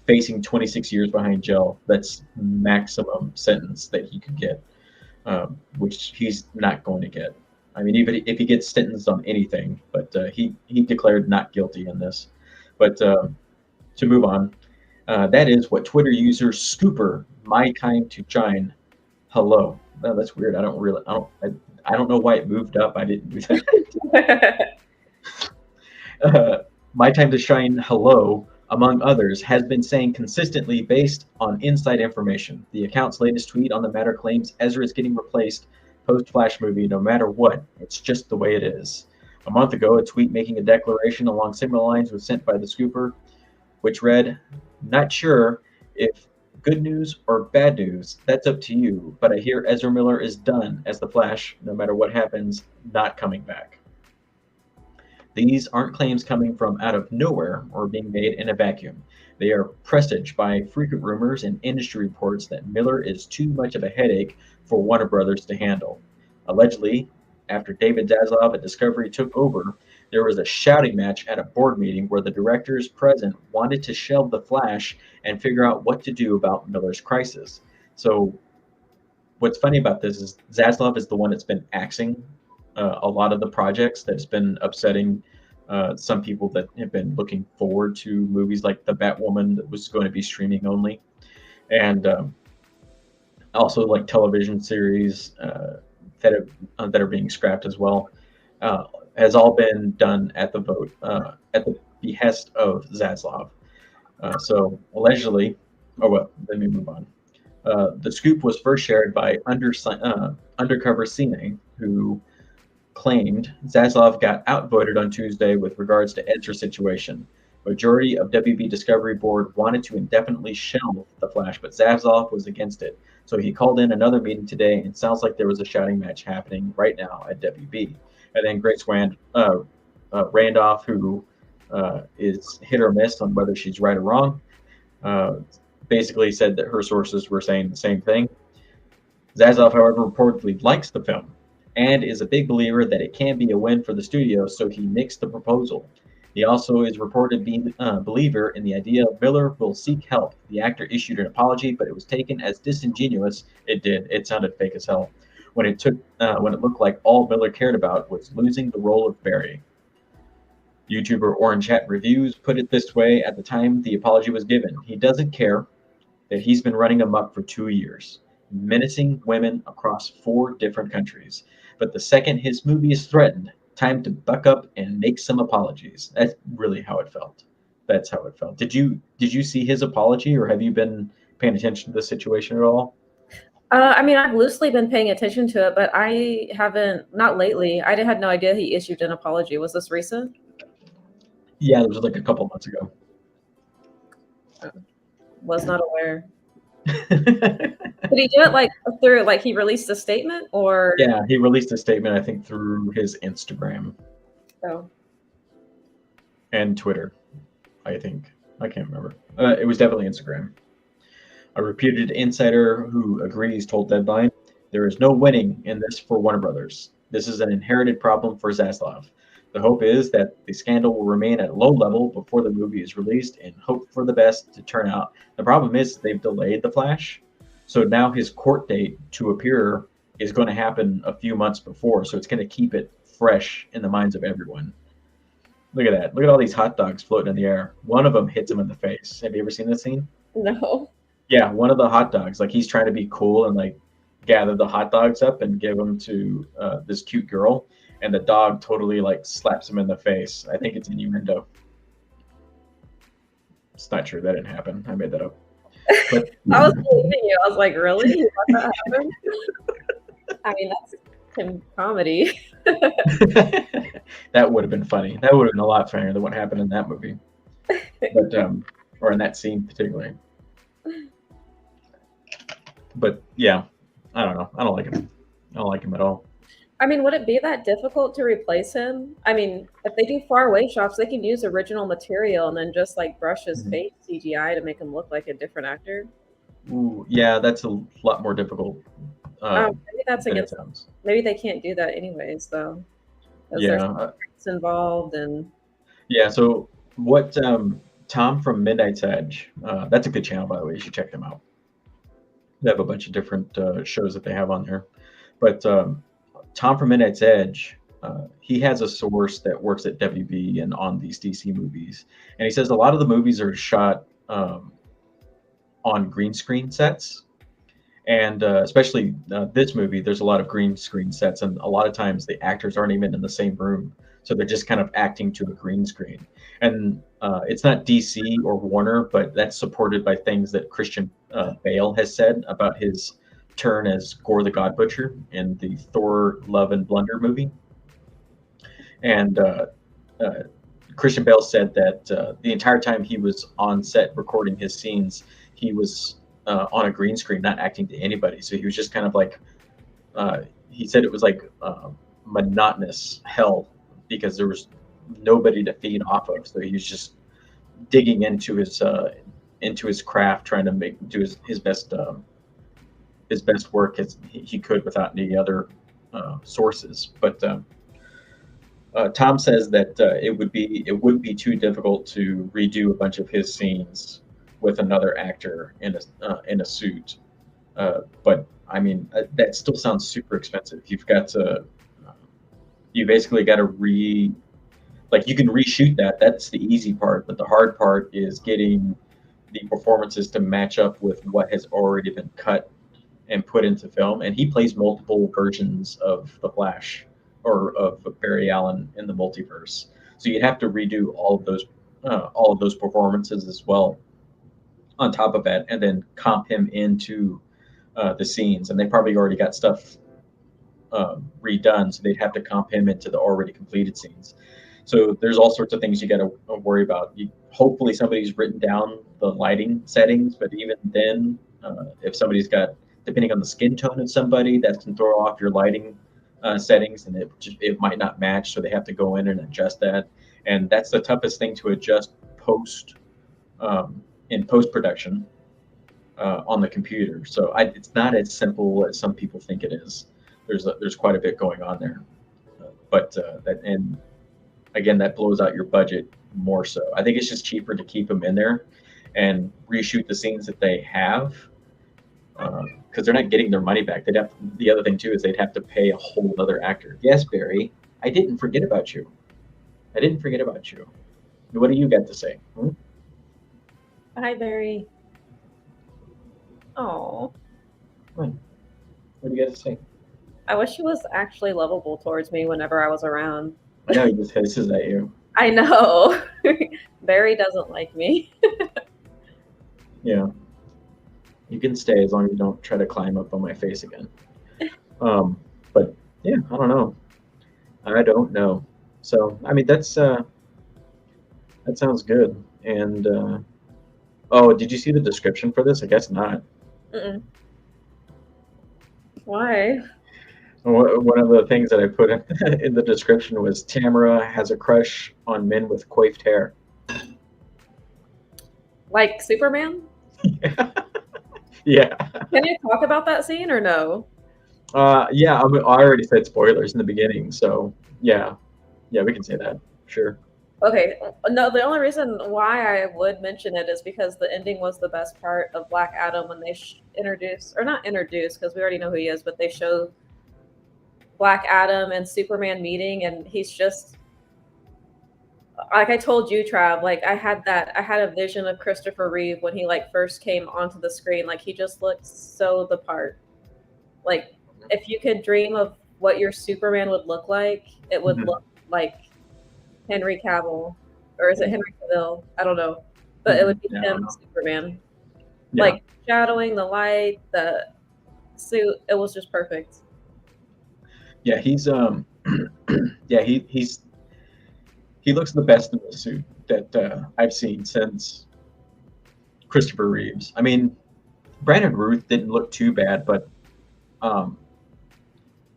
A: facing 26 years behind jail. That's maximum sentence that he could get, which he's not going to get. I mean, even if he gets sentenced on anything, but he declared not guilty in this. But to move on, that is what Twitter user Scooper, my time to shine. Hello. No, that's weird. I don't know why it moved up. I didn't do that. My time to shine. Hello, among others, has been saying consistently based on inside information. The account's latest tweet on the matter claims Ezra is getting replaced post Flash movie no matter what. It's just the way it is. A month ago, a tweet making a declaration along similar lines was sent by the Scooper, which read, "Not sure if good news or bad news, that's up to you, but I hear Ezra Miller is done as the Flash, no matter what happens, not coming back." These aren't claims coming from out of nowhere or being made in a vacuum. They are presaged by frequent rumors and industry reports that Miller is too much of a headache for Warner Brothers to handle. Allegedly, after David Zaslav at Discovery took over, there was a shouting match at a board meeting where the directors present wanted to shelve The Flash and figure out what to do about Miller's crisis. So, what's funny about this is Zaslav is the one that's been axing a lot of the projects that's been upsetting some people that have been looking forward to movies like The Batwoman that was going to be streaming only, and also like television series that are being scrapped as well. Has all been done at the vote at the behest of Zaslav. So allegedly, oh well, let me move on. The scoop was first shared by Undercover Cine, who claimed Zaslav got outvoted on Tuesday with regards to Ezra's situation. Majority of WB Discovery Board wanted to indefinitely shelve The Flash, but Zaslav was against it. So he called in another meeting today, and it sounds like there was a shouting match happening right now at WB. And then Grace Randolph, who is hit or miss on whether she's right or wrong, basically said that her sources were saying the same thing. Zaslav, however, reportedly likes the film and is a big believer that it can be a win for the studio, so he nixed the proposal. He also is reported being a believer in the idea Miller will seek help. The actor issued an apology, but it was taken as disingenuous. It did. It sounded fake as hell. When it looked like all Miller cared about was losing the role of Barry. YouTuber Orange Hat Reviews put it this way at the time the apology was given. He doesn't care that he's been running amok for 2 years, menacing women across 4 different countries. But the second his movie is threatened, time to buck up and make some apologies. That's really how it felt. That's how it felt. Did you see his apology, or have you been paying attention to the situation at all?
B: I mean, I've loosely been paying attention to it, but I haven't, not lately. I had no idea he issued an apology. Was this recent?
A: Yeah, it was like a couple months ago.
B: Was not aware. Did he do it like through, like he released a statement, or?
A: Yeah, he released a statement, I think, through his Instagram.
B: Oh.
A: And Twitter, I think. I can't remember. It was definitely Instagram. A reputed insider who agrees told Deadline, "There is no winning in this for Warner Brothers. This is an inherited problem for Zaslav. The hope is that the scandal will remain at a low level before the movie is released and hope for the best to turn out." The problem is they've delayed The Flash. So now his court date to appear is going to happen a few months before. So it's going to keep it fresh in the minds of everyone. Look at that. Look at all these hot dogs floating in the air. One of them hits him in the face. Have you ever seen this scene?
B: No.
A: Yeah, one of the hot dogs, like he's trying to be cool and like gather the hot dogs up and give them to this cute girl. And the dog totally like slaps him in the face. I think it's innuendo. It's not true. That didn't happen. I made that up. But,
B: I was believing you. I was like, really? You let that happen? I mean, that's comedy.
A: That would have been funny. That would have been a lot funnier than what happened in that movie. But or in that scene particularly. But yeah, I don't know. I don't like him. I don't like him at all.
B: I mean, would it be that difficult to replace him? I mean, if they do far away shots, they can use original material and then just like brush his
A: Mhm.
B: face CGI to make him look like a different actor.
A: Ooh, yeah, that's a lot more difficult
B: Maybe that's
A: than it
B: against.
A: sounds.
B: Maybe they can't do that anyways, though, because
A: Yeah,
B: there's rights involved and.
A: yeah. So what Tom from Midnight's Edge? That's a good channel, by the way. You should check them out. They have a bunch of different shows that they have on there. But Tom from Midnight's Edge, he has a source that works at WB and on these DC movies, and he says a lot of the movies are shot on green screen sets, and especially this movie, there's a lot of green screen sets, and a lot of times the actors aren't even in the same room, so they're just kind of acting to a green screen. And it's not DC or Warner, but that's supported by things that Christian Bale has said about his turn as Gore the God Butcher in the Thor: Love and Blunder movie. And uh, Christian Bale said that the entire time he was on set recording his scenes, he was on a green screen, not acting to anybody. So he was just kind of like, he said it was like monotonous hell because there was nobody to feed off of. So he was just digging into his craft, trying to do his best work as he could without any other sources. But Tom says that it would be too difficult to redo a bunch of his scenes with another actor in a suit. But I mean, that still sounds super expensive. You basically got to like you can reshoot that. That's the easy part, but the hard part is getting the performances to match up with what has already been cut and put into film. And he plays multiple versions of the Flash or of Barry Allen in the multiverse. So you'd have to redo all of those performances as well on top of that, and then comp him into the scenes. And they probably already got stuff redone, so they'd have to comp him into the already completed scenes. So there's all sorts of things you got to worry about. Hopefully somebody's written down the lighting settings, but even then, if somebody's got, depending on the skin tone of somebody, that can throw off your lighting settings, and it might not match. So they have to go in and adjust that, and that's the toughest thing to adjust in post production on the computer. So it's not as simple as some people think it is. There's quite a bit going on there, but that and again that blows out your budget more so. I think it's just cheaper to keep them in there and reshoot the scenes that they have because they're not getting their money back. The other thing too is they'd have to pay a whole other actor. Yes, Barry, I didn't forget about you. I didn't forget about you. What do you got to say? Hmm?
B: Hi, Barry. Oh,
A: What do you got to say?
B: I wish he was actually lovable towards me whenever I was around.
A: I know he just hisses at you.
B: I know. Barry doesn't like me.
A: Yeah, you can stay as long as you don't try to climb up on my face again. But yeah, I don't know. I don't know. So I mean, that sounds good. And oh, did you see the description for this? I guess not.
B: Mm-mm. Why?
A: One of the things that I put in the description was Tamara has a crush on men with coiffed hair.
B: Like Superman?
A: Yeah.
B: Can you talk about that scene or no?
A: Yeah, I already said spoilers in the beginning, so yeah. Yeah, we can say that. Sure.
B: Okay, no, the only reason why I would mention it is because the ending was the best part of Black Adam when they introduce, or not introduce, because we already know who he is, but they show Black Adam and Superman meeting, and he's just like I told you, Trav. Like I had a vision of Christopher Reeve when he like first came onto the screen. Like he just looked so the part. Like if you could dream of what your Superman would look like, it would
A: Mhm.
B: look like Henry Cavill, or is it
A: Mhm.
B: Henry Cavill? I don't know, but it would be
A: Yeah, I don't
B: him,
A: know.
B: Superman.
A: Yeah.
B: Like shadowing the light, the suit. It was just perfect.
A: Yeah, he's yeah, he looks the best in the suit that I've seen since Christopher Reeves. I mean, Brandon Ruth didn't look too bad, but um,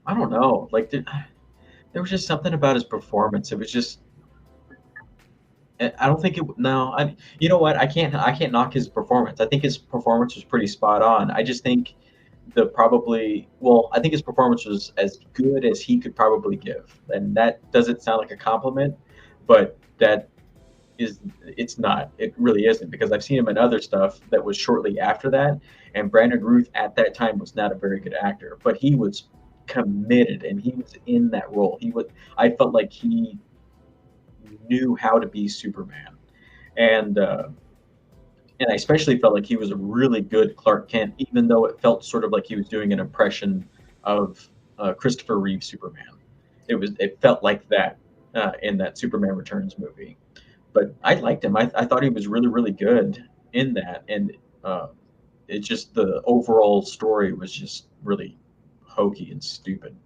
A: I don't know. Like there was just something about his performance. It was just I don't think it. No, I. You know what? I can't knock his performance. I think his performance was pretty spot on. I just think the probably well, I think his performance was as good as he could probably give, and that doesn't sound like a compliment, but that is it's not. It really isn't because I've seen him in other stuff that was shortly after that, and Brandon Ruth at that time was not a very good actor, but he was committed and he was in that role. He would. I felt like he knew how to be Superman, and I especially felt like he was a really good Clark Kent, even though it felt sort of like he was doing an impression of Christopher Reeve Superman. It felt like that in that Superman Returns movie, but I liked him. I thought he was really good in that, and uh, it just the overall story was just really hokey and stupid,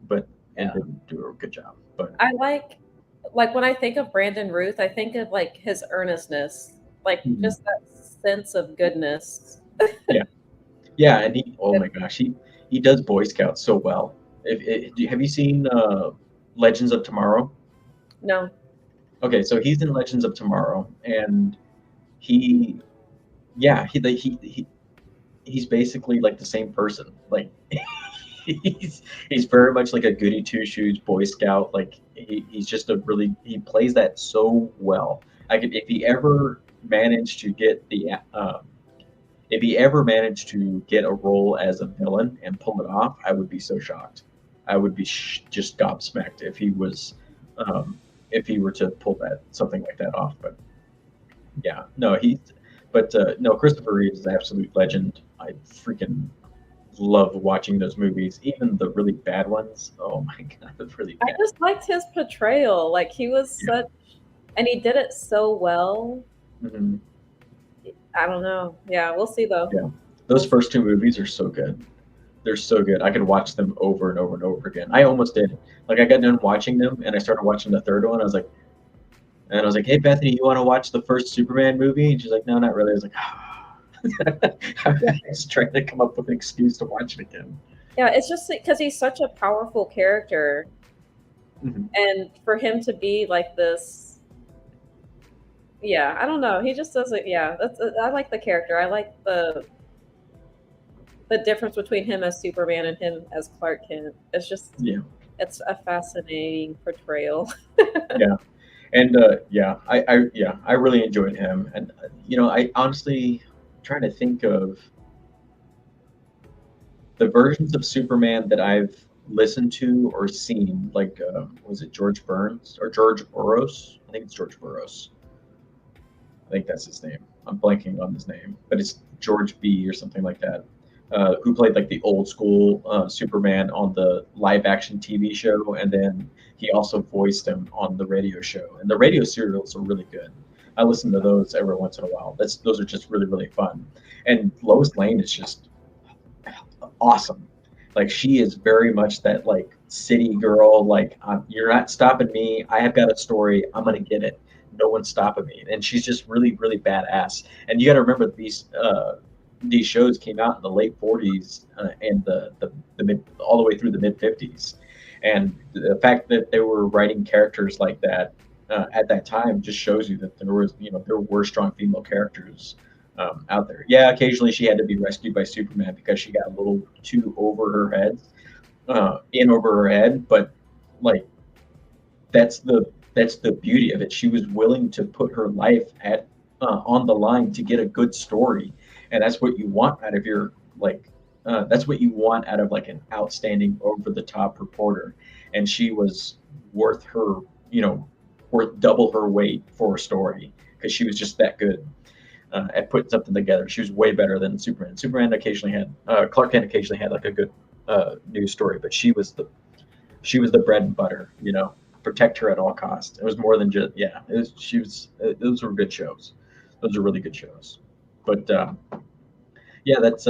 A: but and
B: Yeah.
A: didn't do a good job. But
B: I like when I think of Brandon Ruth, I think of like his earnestness, like
A: mhm.
B: just that sense of goodness.
A: Yeah. Yeah, and oh
B: Good.
A: my gosh, he does Boy Scouts so well. Have you seen Legends of Tomorrow?
B: No.
A: Okay, so he's in Legends of Tomorrow, and he, yeah, he's basically like the same person. Like he's very much like a goody two shoes Boy Scout. Like he's just he plays that so well. I could if he ever managed to get the if he ever managed to get a role as a villain and pull it off, I would be so shocked. I would be just gobsmacked um, if he were to pull that something like that off. But yeah, no, no, Christopher Reeve is an absolute legend. I freaking love watching those movies, even the really bad ones. Oh my god, the really
B: I
A: bad.
B: just liked his portrayal. Like he was
A: Yeah,
B: such, and he did it so well.
A: hmm
B: I don't know. Yeah, we'll see though.
A: yeah. Those
B: We'll see.
A: first two movies are so good. They're so good. I could watch them over and over and over again. I almost did. Like I got done watching them and I started watching the third one. I was like, "Hey Bethany, you want to watch the first Superman movie?" And she's like, "No, not really." I was like, I
B: Yeah,
A: was trying to come up with an excuse to watch it again.
B: yeah. It's just because he's such a powerful character,
A: Mhm.
B: and for him to be like this, yeah. I don't know. He just doesn't. Yeah, that's. I like the character. I like the difference between him as Superman and him as Clark Kent. It's just,
A: Yeah,
B: it's a fascinating portrayal.
A: yeah, and yeah, I really enjoyed him. And I honestly trying to think of the versions of Superman that I've listened to or seen. Like, was it George Burns or George Burroughs? I think it's George Burroughs. I think that's his name. I'm blanking on his name, but it's George B or something like that. Who played like the old school Superman on the live action TV show, and then he also voiced him on the radio show. And the radio serials are really good. I listen to those every once in a while. Those are just really fun. And Lois Lane is just awesome. Like she is very much that like city girl. Like you're not stopping me. I have got a story. I'm gonna get it. No one's stopping me. And she's just really badass. And you got to remember these shows came out in the late 40s and the mid all the way through the mid 50s. And the fact that they were writing characters like that at that time just shows you that there were strong female characters out there. Yeah, occasionally she had to be rescued by Superman because she got a little too over her head, in over her head. But like that's the beauty of it. She was willing to put her life at on the line to get a good story, and that's what you want out of your like. That's what you want out of like an outstanding over the top reporter, and she was worth her, worth double her weight for a story because she was just that good at putting something together. She was way better than Superman. Superman occasionally had Clark Kent occasionally had like a good news story, but she was the bread and butter. Protect her at all costs. It was more than just yeah. It was she was. Those were good shows. Those are really good shows. But yeah, that's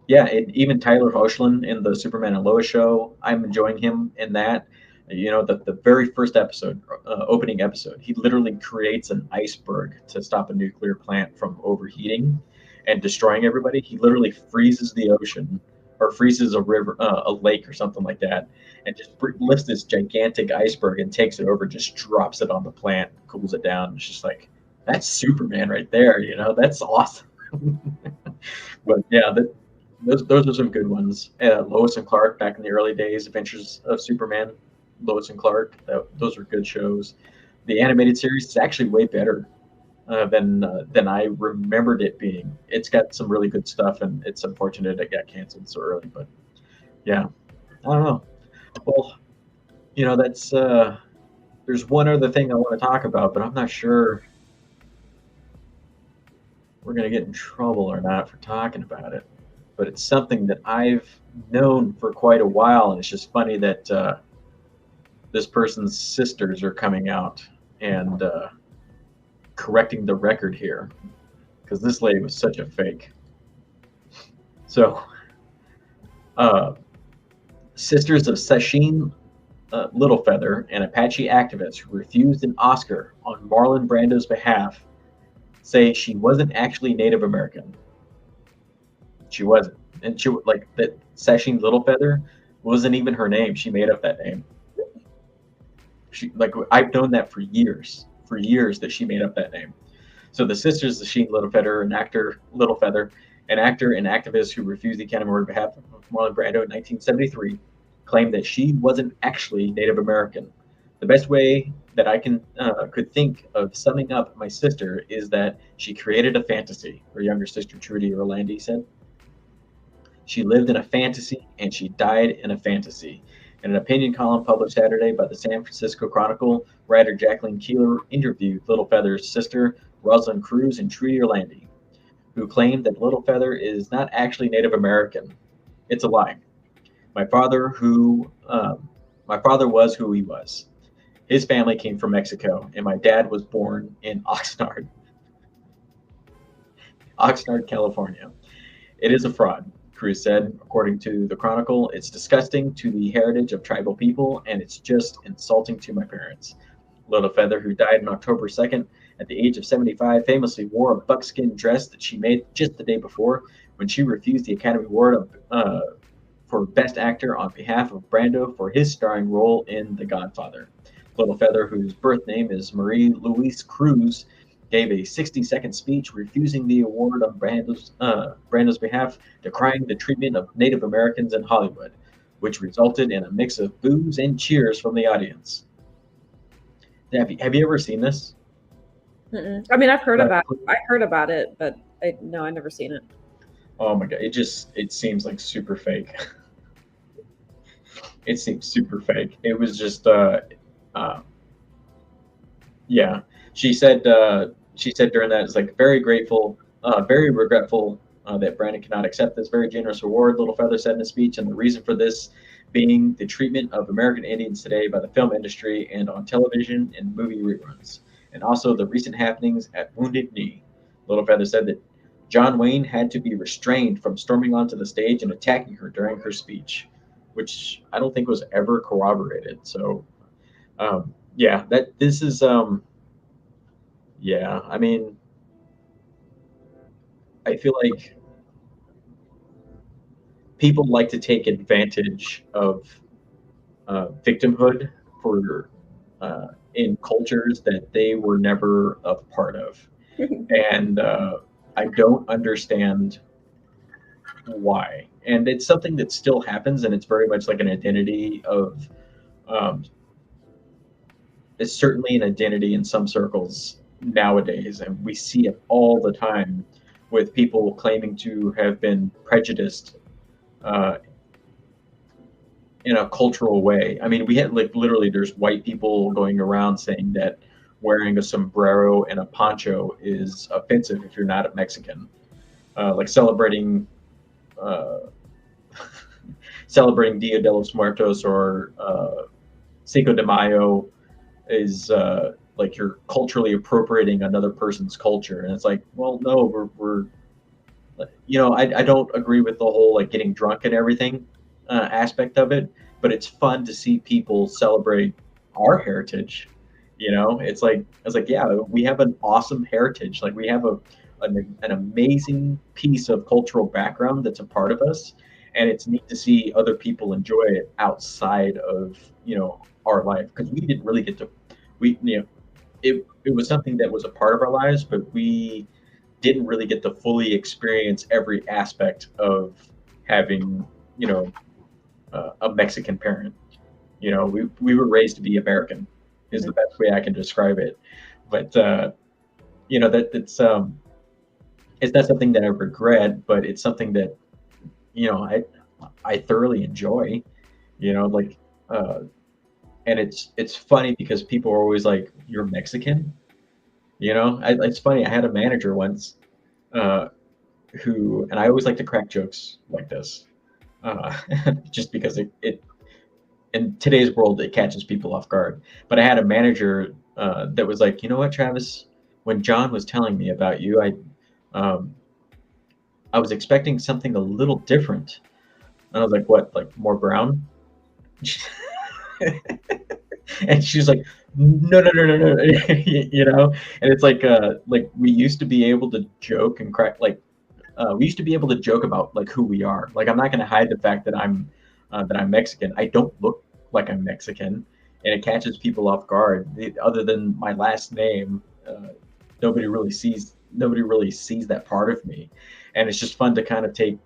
A: yeah. Even Tyler Hoechlin in the Superman and Lois show, I'm enjoying him in that. The very first episode, opening episode, he literally creates an iceberg to stop a nuclear plant from overheating and destroying everybody. He literally freezes the ocean or freezes a river, a lake or something like that, and just lifts this gigantic iceberg and takes it over, just drops it on the plant, cools it down. It's just like that's Superman right there, you know. That's awesome. But yeah, those are some good ones. Lois and Clark back in the early days, Adventures of Superman. Lois and Clark, those are good shows. The animated series is actually way better than I remembered it being. It's got some really good stuff, and it's unfortunate it got canceled so early. But yeah, I don't know. Well, you know, that's there's one other thing I want to talk about, but I'm not sure we're gonna get in trouble or not for talking about it. But it's something that I've known for quite a while, and it's just funny that this person's sisters are coming out and correcting the record here because this lady was such a fake. So, uh, sisters of Sacheen Littlefeather, an Apache activist who refused an Oscar on Marlon Brando's behalf, say she wasn't actually Native American. She wasn't, and she like that. Sacheen Littlefeather wasn't even her name. She made up that name. She like I've known that for years that she made up that name. So the sisters of Sheen Littlefeather, an actor and activist who refused the Academy Award on behalf of Marlon Brando in 1973, claimed that she wasn't actually Native American. The best way that I could think of summing up my sister is that she created a fantasy. Her younger sister Trudy Orlandi said, "She lived in a fantasy and she died in a fantasy." In an opinion column published Saturday by the San Francisco Chronicle, writer Jacqueline Keeler interviewed Littlefeather's sister, Rosalind Cruz, and Trudy Orlandi, who claimed that Littlefeather is not actually Native American. It's a lie. My father, my father was who he was. His family came from Mexico, and my dad was born in Oxnard, California. It is a fraud, Cruz said. According to the Chronicle, it's disgusting to the heritage of tribal people, and it's just insulting to my parents. Littlefeather, who died on October 2nd at the age of 75, famously wore a buckskin dress that she made just the day before when she refused the Academy Award for Best Actor on behalf of Brando for his starring role in The Godfather. Littlefeather, whose birth name is Marie Louise Cruz, gave a 60-second speech refusing the award on Brando's behalf, decrying the treatment of Native Americans in Hollywood, which resulted in a mix of boos and cheers from the audience. Have you ever seen this?
B: Mm-mm. I mean, I heard about it, but I never seen it.
A: Oh my god, it seems like super fake. It seems super fake. It was just yeah. She said during that, it's like very grateful, very regretful that Brandon cannot accept this very generous award, Littlefeather said in a speech, and the reason for this being the treatment of American Indians today by the film industry and on television and movie reruns, and also the recent happenings at Wounded Knee. Littlefeather said that John Wayne had to be restrained from storming onto the stage and attacking her during her speech, which I don't think was ever corroborated. So, yeah, that this is, yeah, I mean, I feel like people like to take advantage of victimhood for in cultures that they were never a part of, and I don't understand why. And it's something that still happens, and it's very much like an identity of. It's certainly an identity in some circles nowadays, and we see it all the time with people claiming to have been prejudiced uh, in a cultural way. I mean, we had like literally there's white people going around saying that wearing a sombrero and a poncho is offensive if you're not a Mexican. Like uh, celebrating Dia de los Muertos or Cinco de Mayo is like you're culturally appropriating another person's culture, and it's like, well, no, we're you know, I don't agree with the whole like getting drunk and everything aspect of it, but it's fun to see people celebrate our heritage. You know, it's like yeah, we have an awesome heritage. Like we have an amazing piece of cultural background that's a part of us, and it's neat to see other people enjoy it outside of our life, because we didn't really get to we it was something that was a part of our lives, but we didn't really get to fully experience every aspect of having a Mexican parent. We were raised to be American, is the best way I can describe it. But it's not something that I regret, but it's something that I thoroughly enjoy. Like, and it's funny because people are always like, "You're Mexican." It's funny. I had a manager once, uh, and I always like to crack jokes like this, uh, just because it in today's world it catches people off guard. But I had a manager that was like, "You know what, Travis? When John was telling me about you, um, I was expecting something a little different." And I was like, "What? Like more brown?" And she's like, "No, no, no, no, no," And it's like we used to be able to joke and crack we used to be able to joke about like who we are. Like I'm not going to hide the fact that I'm Mexican. I don't look like I'm Mexican, and it catches people off guard. Other than my last name, nobody really sees that part of me, and it's just fun to kind of take.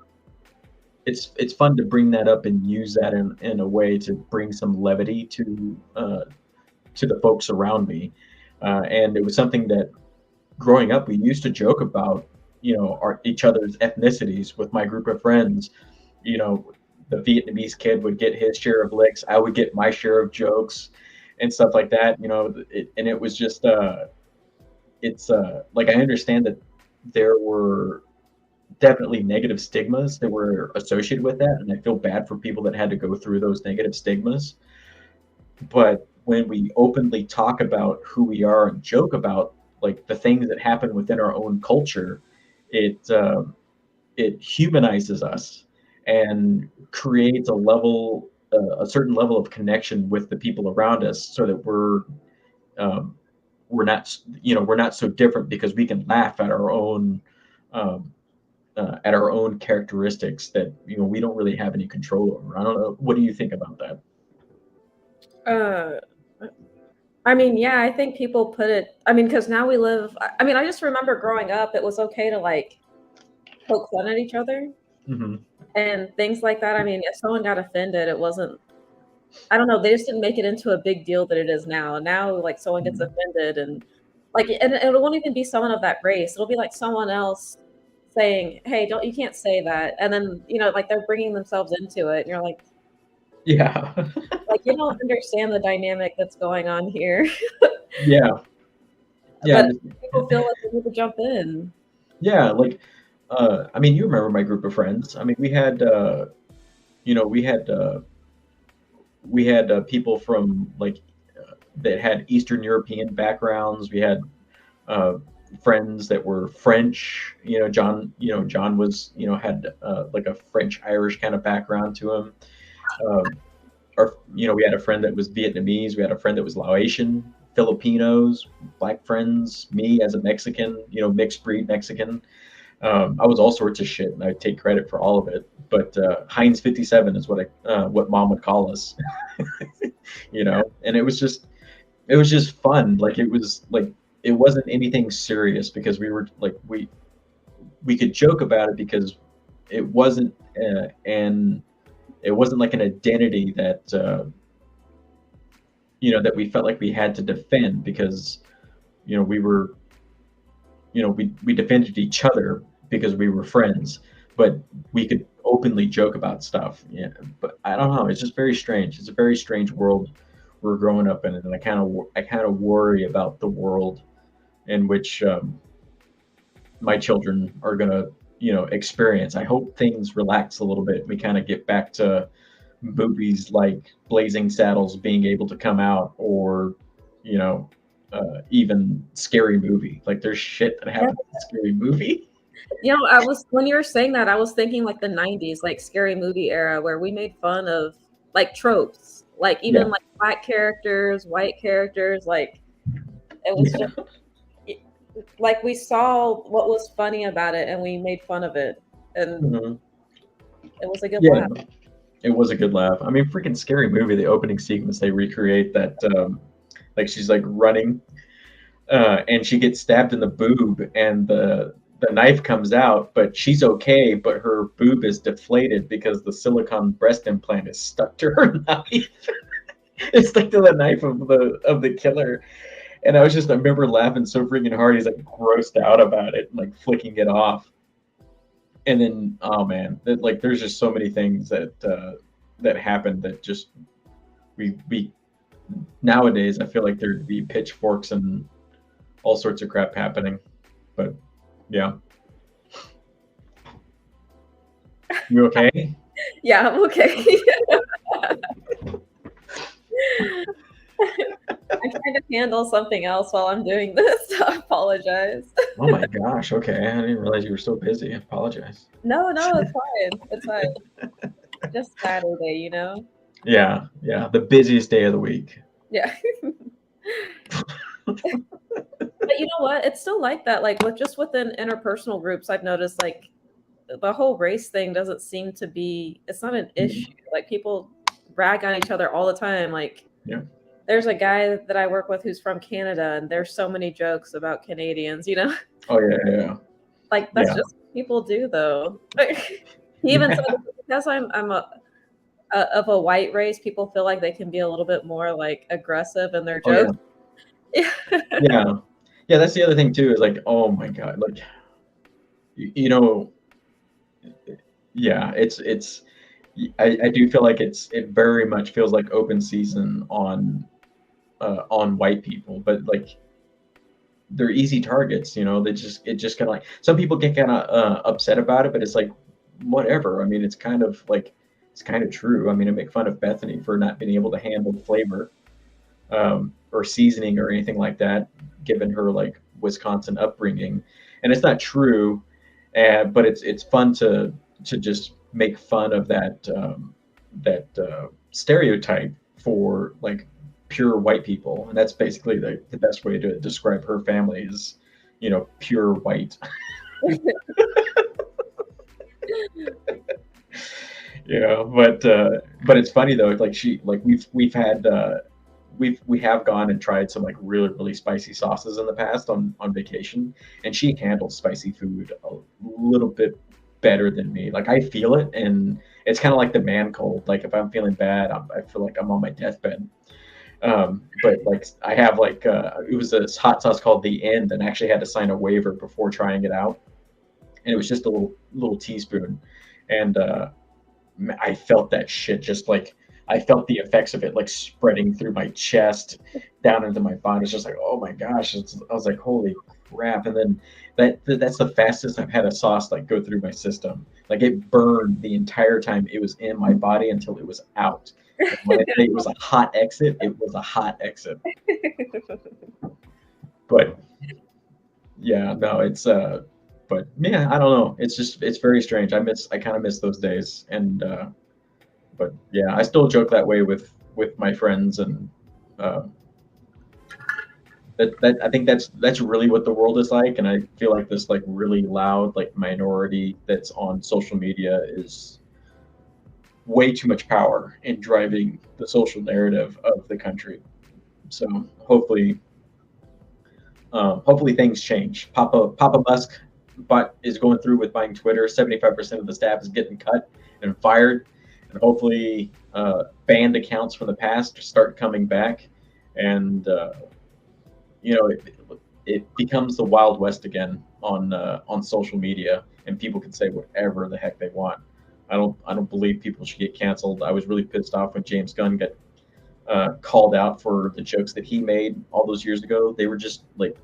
A: It's fun to bring that up and use that in a way to bring some levity to the folks around me, and it was something that growing up we used to joke about each other's ethnicities with my group of friends. you know the Vietnamese kid would get his share of licks, I would get my share of jokes and stuff like that. And it was just it's like I understand that there were definitely negative stigmas that were associated with that, and I feel bad for people that had to go through those negative stigmas. But when we openly talk about who we are and joke about like the things that happen within our own culture, it it humanizes us and creates a certain level of connection with the people around us, so that um, we're not so different, because we can laugh um, at our own characteristics that we don't really have any control over. I don't know. What do you think about that?
B: Uh, I mean, yeah, I think people put it. I mean, because now we live. I mean, I just remember growing up, it was okay to like poke fun at each other
A: Hmm.
B: and things like that. I mean, if someone got offended, it wasn't. I don't know. They just didn't make it into a big deal that it is now. Now, like someone gets offended, and like, and it won't even be someone of that race. It'll be like someone else saying, "Hey, don't you can't say that," and then like they're bringing themselves into it, and you're
A: Yeah.
B: like you don't understand the dynamic that's going on here,
A: Yeah. Yeah.
B: but people feel like they need to jump in.
A: Yeah. Like, I mean, you remember my group of friends. I mean, you know, we had people from like that had Eastern European backgrounds. We had uh, friends that were French. John was had like a French Irish kind of background to him. Um, we had a friend that was Vietnamese. We had a friend that was Laotian, Filipinos, black friends. Me as a Mexican, mixed breed Mexican. I was all sorts of shit, and I take credit for all of it. But Heinz 57 is what mom would call us, and it was just fun. Like it wasn't anything serious, because we could joke about it, because it wasn't and it wasn't like an identity that we felt like we had to defend, because we were we defended each other because we were friends, but we could openly joke about stuff. Yeah, but I don't know. It's just very strange. It's a very strange world we're growing up in, and I kind of worry about the world in which my children are gonna experience. I hope things relax a little bit. We kind of get back to movies like Blazing Saddles being able to come out, or you know even Scary Movie. Like there's shit that
B: Yeah.
A: happens in Scary Movie.
B: I was when you were saying that, I was thinking like the 90s, like scary movie era where we made fun of like tropes, like
A: Yeah,
B: even like black characters, white characters, like it was
A: yeah,
B: just like we saw what was funny about it and we made fun of it. And
A: mhm.
B: It was a good
A: Yeah,
B: laugh.
A: it was a good laugh. I mean, freaking scary movie. The opening sequence they recreate that, like she's like running, and she gets stabbed in the boob, and the knife comes out, but she's okay, but her boob is deflated because the silicone breast implant is stuck to her knife. It's stuck to the knife of the killer. And I remember laughing so freaking hard. He's like grossed out about it, like flicking it off. And then, oh man, like there's just so many things that happened that just we nowadays I feel like there'd be pitchforks and all sorts of crap happening. But yeah, you okay?
B: Yeah, I'm okay. I'm trying to handle something else while I'm doing this. So I apologize.
A: Oh my gosh, okay. I didn't realize you were so busy. I apologize.
B: No, no, it's fine. It's fine. Just Saturday, you know?
A: Yeah, yeah, the busiest day of the week.
B: Yeah. But you know what? It's still like that. Like with just within interpersonal groups, I've noticed like the whole race thing doesn't seem to be it's not an issue.
A: Mhm.
B: Like people rag on each other all the time. Like
A: Yeah.
B: there's a guy that I work with who's from Canada and there's so many jokes about Canadians, you know?
A: Oh yeah, yeah,
B: Like that's
A: yeah,
B: just what people do though. He even said
A: yeah.
B: because I'm a of a white race, people feel like they can be a little bit more like aggressive in their
A: Oh yeah,
B: jokes. Yeah.
A: yeah, yeah. That's the other thing too. Is like, oh my god, like you know, yeah. I do feel like it very much feels like open season on white people, but like they're easy targets. You know, it just kind of like some people get kind of upset about it, but it's like whatever. I mean, it's kind of true. I mean, I make fun of Bethany for not being able to handle flavor or seasoning or anything like that, given her like Wisconsin upbringing, and it's not true, but it's fun to just make fun of that stereotype for like pure white people, and that's basically the best way to describe her family is, pure white. But it's funny though, like we've had we have gone and tried some like really really spicy sauces in the past on vacation, and she handles spicy food a little bit better than me. Like I feel it, and it's kind of like the man cold. Like if I'm feeling bad, I feel like I'm on my deathbed. But like I have like it was a hot sauce called the End, and I actually had to sign a waiver before trying it out, and it was just a little teaspoon, and I felt that shit just like I felt the effects of it like spreading through my chest down into my body. It's just like, oh my gosh. I was like, holy crap. And then that's the fastest I've had a sauce like go through my system. Like it burned the entire time it was in my body until it was out. And when I say it was a hot exit, it was a hot exit. But yeah, no, but yeah, I don't know. It's very strange. I kind of miss those days. And but yeah, I still joke that way with my friends, and uh, that I think that's really what the world is like, and I feel like this like really loud like minority that's on social media is way too much power in driving the social narrative of the country. So hopefully things change. Papa Musk but is going through with buying Twitter. 75% of the staff is getting cut and fired, and hopefully banned accounts from the past start coming back, and it becomes the Wild West again on social media, and people can say whatever the heck they want. I don't believe people should get canceled. I was really pissed off when James Gunn got called out for the jokes that he made all those years ago. They were just like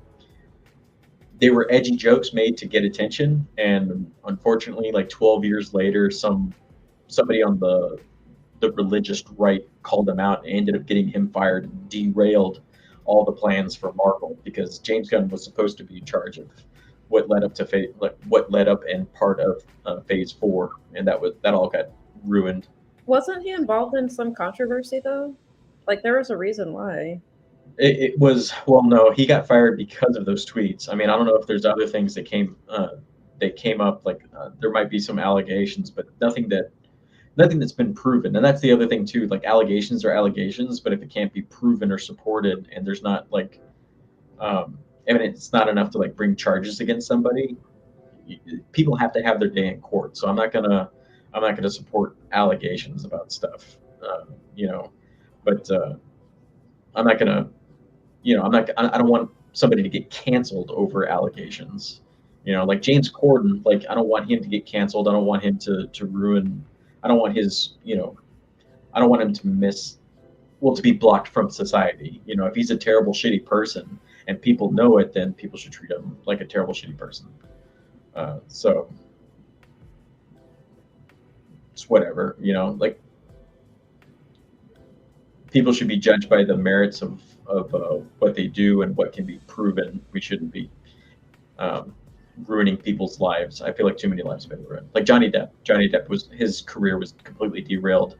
A: they were edgy jokes made to get attention, and unfortunately, like 12 years later, somebody on the religious right called him out and ended up getting him fired and derailed all the plans for Marvel because James Gunn was supposed to be in charge of what led up to what led up and part of Phase 4, and that all got ruined.
B: Wasn't he involved in some controversy though? Like there was a reason why.
A: It was well, no, he got fired because of those tweets. I mean, I don't know if there's other things that came up. Like there might be some allegations, but nothing that nothing that's been proven. And that's the other thing too. Like allegations are allegations, but if it can't be proven or supported, and there's not like evidence, it's not enough to like bring charges against somebody. People have to have their day in court. So I'm not gonna support allegations about stuff. You know, but I'm not gonna, I don't want somebody to get canceled over allegations. Like James Corden, like I don't want him to get canceled. I don't want him to ruin. I don't want his, I don't want him to to be blocked from society. If he's a terrible, shitty person and people know it, then people should treat him like a terrible, shitty person. So it's whatever, like people should be judged by the merits of what they do and what can be proven. We shouldn't be um, ruining people's lives. I feel like too many lives have been ruined. Like Johnny Depp. Johnny Depp his career was completely derailed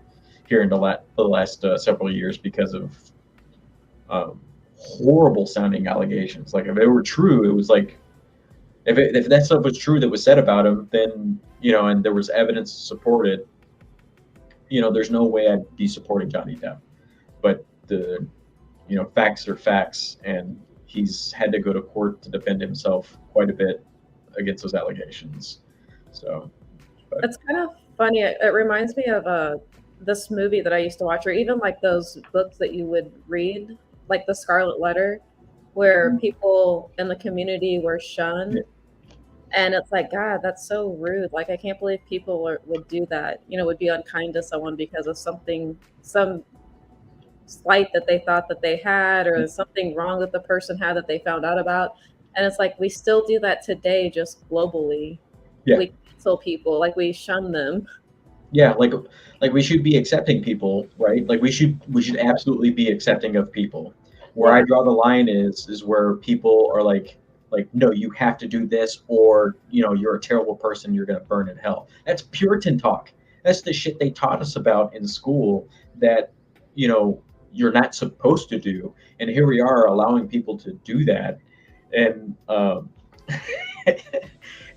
A: here in the last several years because of um, horrible sounding allegations. Like if it were true, it was like if that stuff was true that was said about him, then and there was evidence to support it. There's no way I'd be supporting Johnny Depp. But the facts are facts, and he's had to go to court to defend himself quite a bit against those allegations. So, but
B: It's kind of funny. It reminds me of this movie that I used to watch, or even like those books that you would read, like The Scarlet Letter, where people in the community were shunned. And it's like, God, that's so rude. Like, I can't believe people would do that, would be unkind to someone because of some slight that they thought that they had, or something wrong that the person had that they found out about. And it's like, we still do that today, just globally.
A: yeah,
B: We cancel people, like we shun them.
A: yeah, like we should be accepting people, right? Like we should absolutely be accepting of people. Where I
B: Yeah.
A: draw the line is where people are like no, you have to do this, or you're a terrible person, you're gonna burn in hell. That's Puritan talk. That's the shit they taught us about in school that you're not supposed to do. And here we are allowing people to do that. And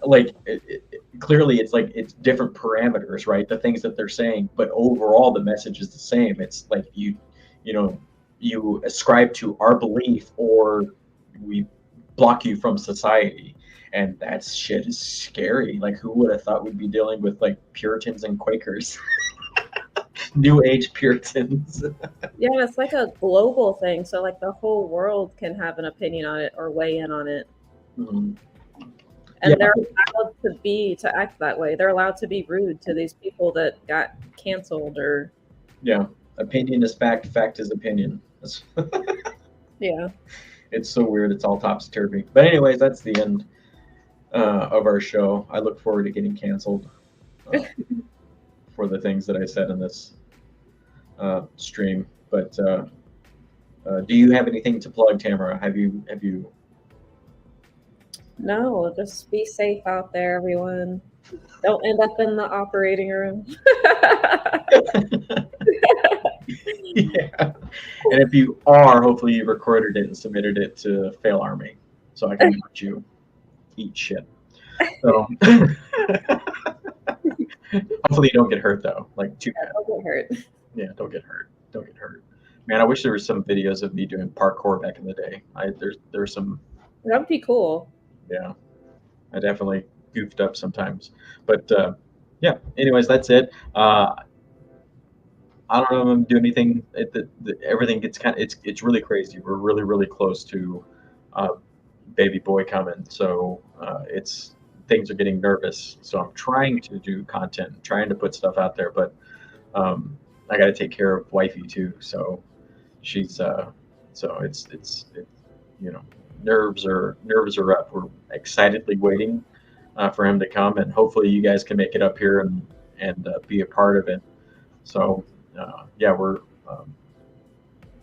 A: like clearly it's like it's different parameters, right? The things that they're saying, but overall the message is the same. It's like you know you ascribe to our belief, or we block you from society. And that shit is scary. Like who would have thought we'd be dealing with like Puritans and Quakers? New age Puritans.
B: Yeah, it's like a global thing. So like the whole world can have an opinion on it or weigh in on it.
A: Mhm. Yeah,
B: And they're allowed to act that way. They're allowed to be rude to these people that got canceled or
A: yeah. Opinion is fact. Fact is opinion.
B: yeah.
A: It's so weird. It's all topsy turvy. But anyways, that's the end of our show. I look forward to getting canceled uh, for the things that I said in this stream. But do you have anything to plug, Tamara? Have you?
B: No, just be safe out there, everyone. Don't end up in the operating room.
A: Yeah. And if you are, hopefully you recorded it and submitted it to Fail Army, so I can watch you eat shit. So hopefully you don't get hurt though. Like too bad.
B: Don't get hurt.
A: Yeah, don't get hurt. Don't get hurt. Man, I wish there was some videos of me doing parkour back in the day. There's some.
B: That'd be cool.
A: Yeah, I definitely goofed up sometimes. But yeah. Anyways, that's it. I don't know if I'm doing anything. Everything gets it's really crazy. We're really really close to uh, baby boy coming, so it's things are getting nervous. So I'm trying to do content, trying to put stuff out there, but I got to take care of wifey too. So she's so it's nerves are up. We're excitedly waiting for him to come, and hopefully you guys can make it up here and be a part of it. So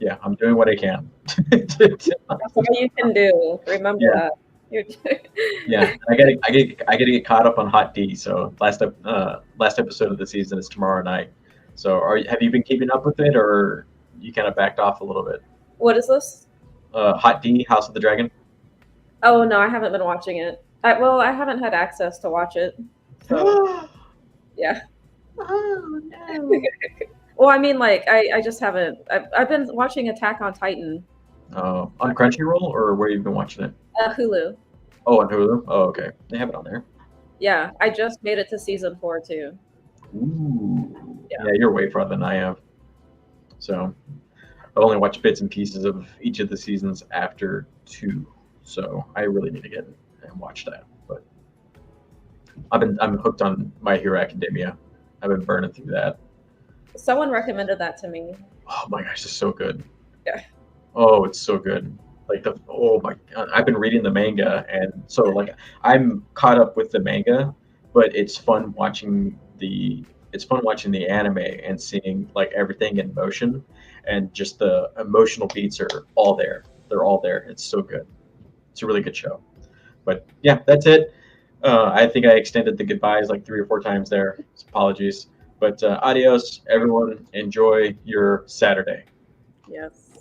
A: yeah, I'm doing what I can.
B: That's all you can do. Remember
A: Yeah,
B: that.
A: yeah. I gotta get caught up on Hot D. So last episode of the season is tomorrow night. So have you been keeping up with it, or you kind of backed off a little bit?
B: What is this?
A: Hot D, House of the Dragon.
B: Oh no, I haven't been watching it. I haven't had access to watch it. So yeah.
A: Oh no.
B: Well, I mean, like I just haven't. I've been watching Attack on Titan.
A: On Crunchyroll or where you've been watching it?
B: Hulu.
A: Oh, on Hulu. Oh, okay. They have it on there.
B: Yeah, I just made it to season 4 too.
A: Ooh.
B: Yeah.
A: Yeah, you're way farther than I have. So I've only watched bits and pieces of each of the seasons after 2. So I really need to get and watch that. But I'm hooked on My Hero Academia. I've been burning through that.
B: Someone recommended that to me.
A: Oh my gosh, it's so good.
B: Yeah.
A: Oh, it's so good. Like oh my God, I've been reading the manga, and so like I'm caught up with the manga, but it's fun watching the anime and seeing like everything in motion, and just the emotional beats are all there. They're all there. It's so good. It's a really good show. But yeah, that's it. I think I extended the goodbyes like 3 or 4 times there. So apologies. But adios, everyone. Enjoy your Saturday.
B: Yes.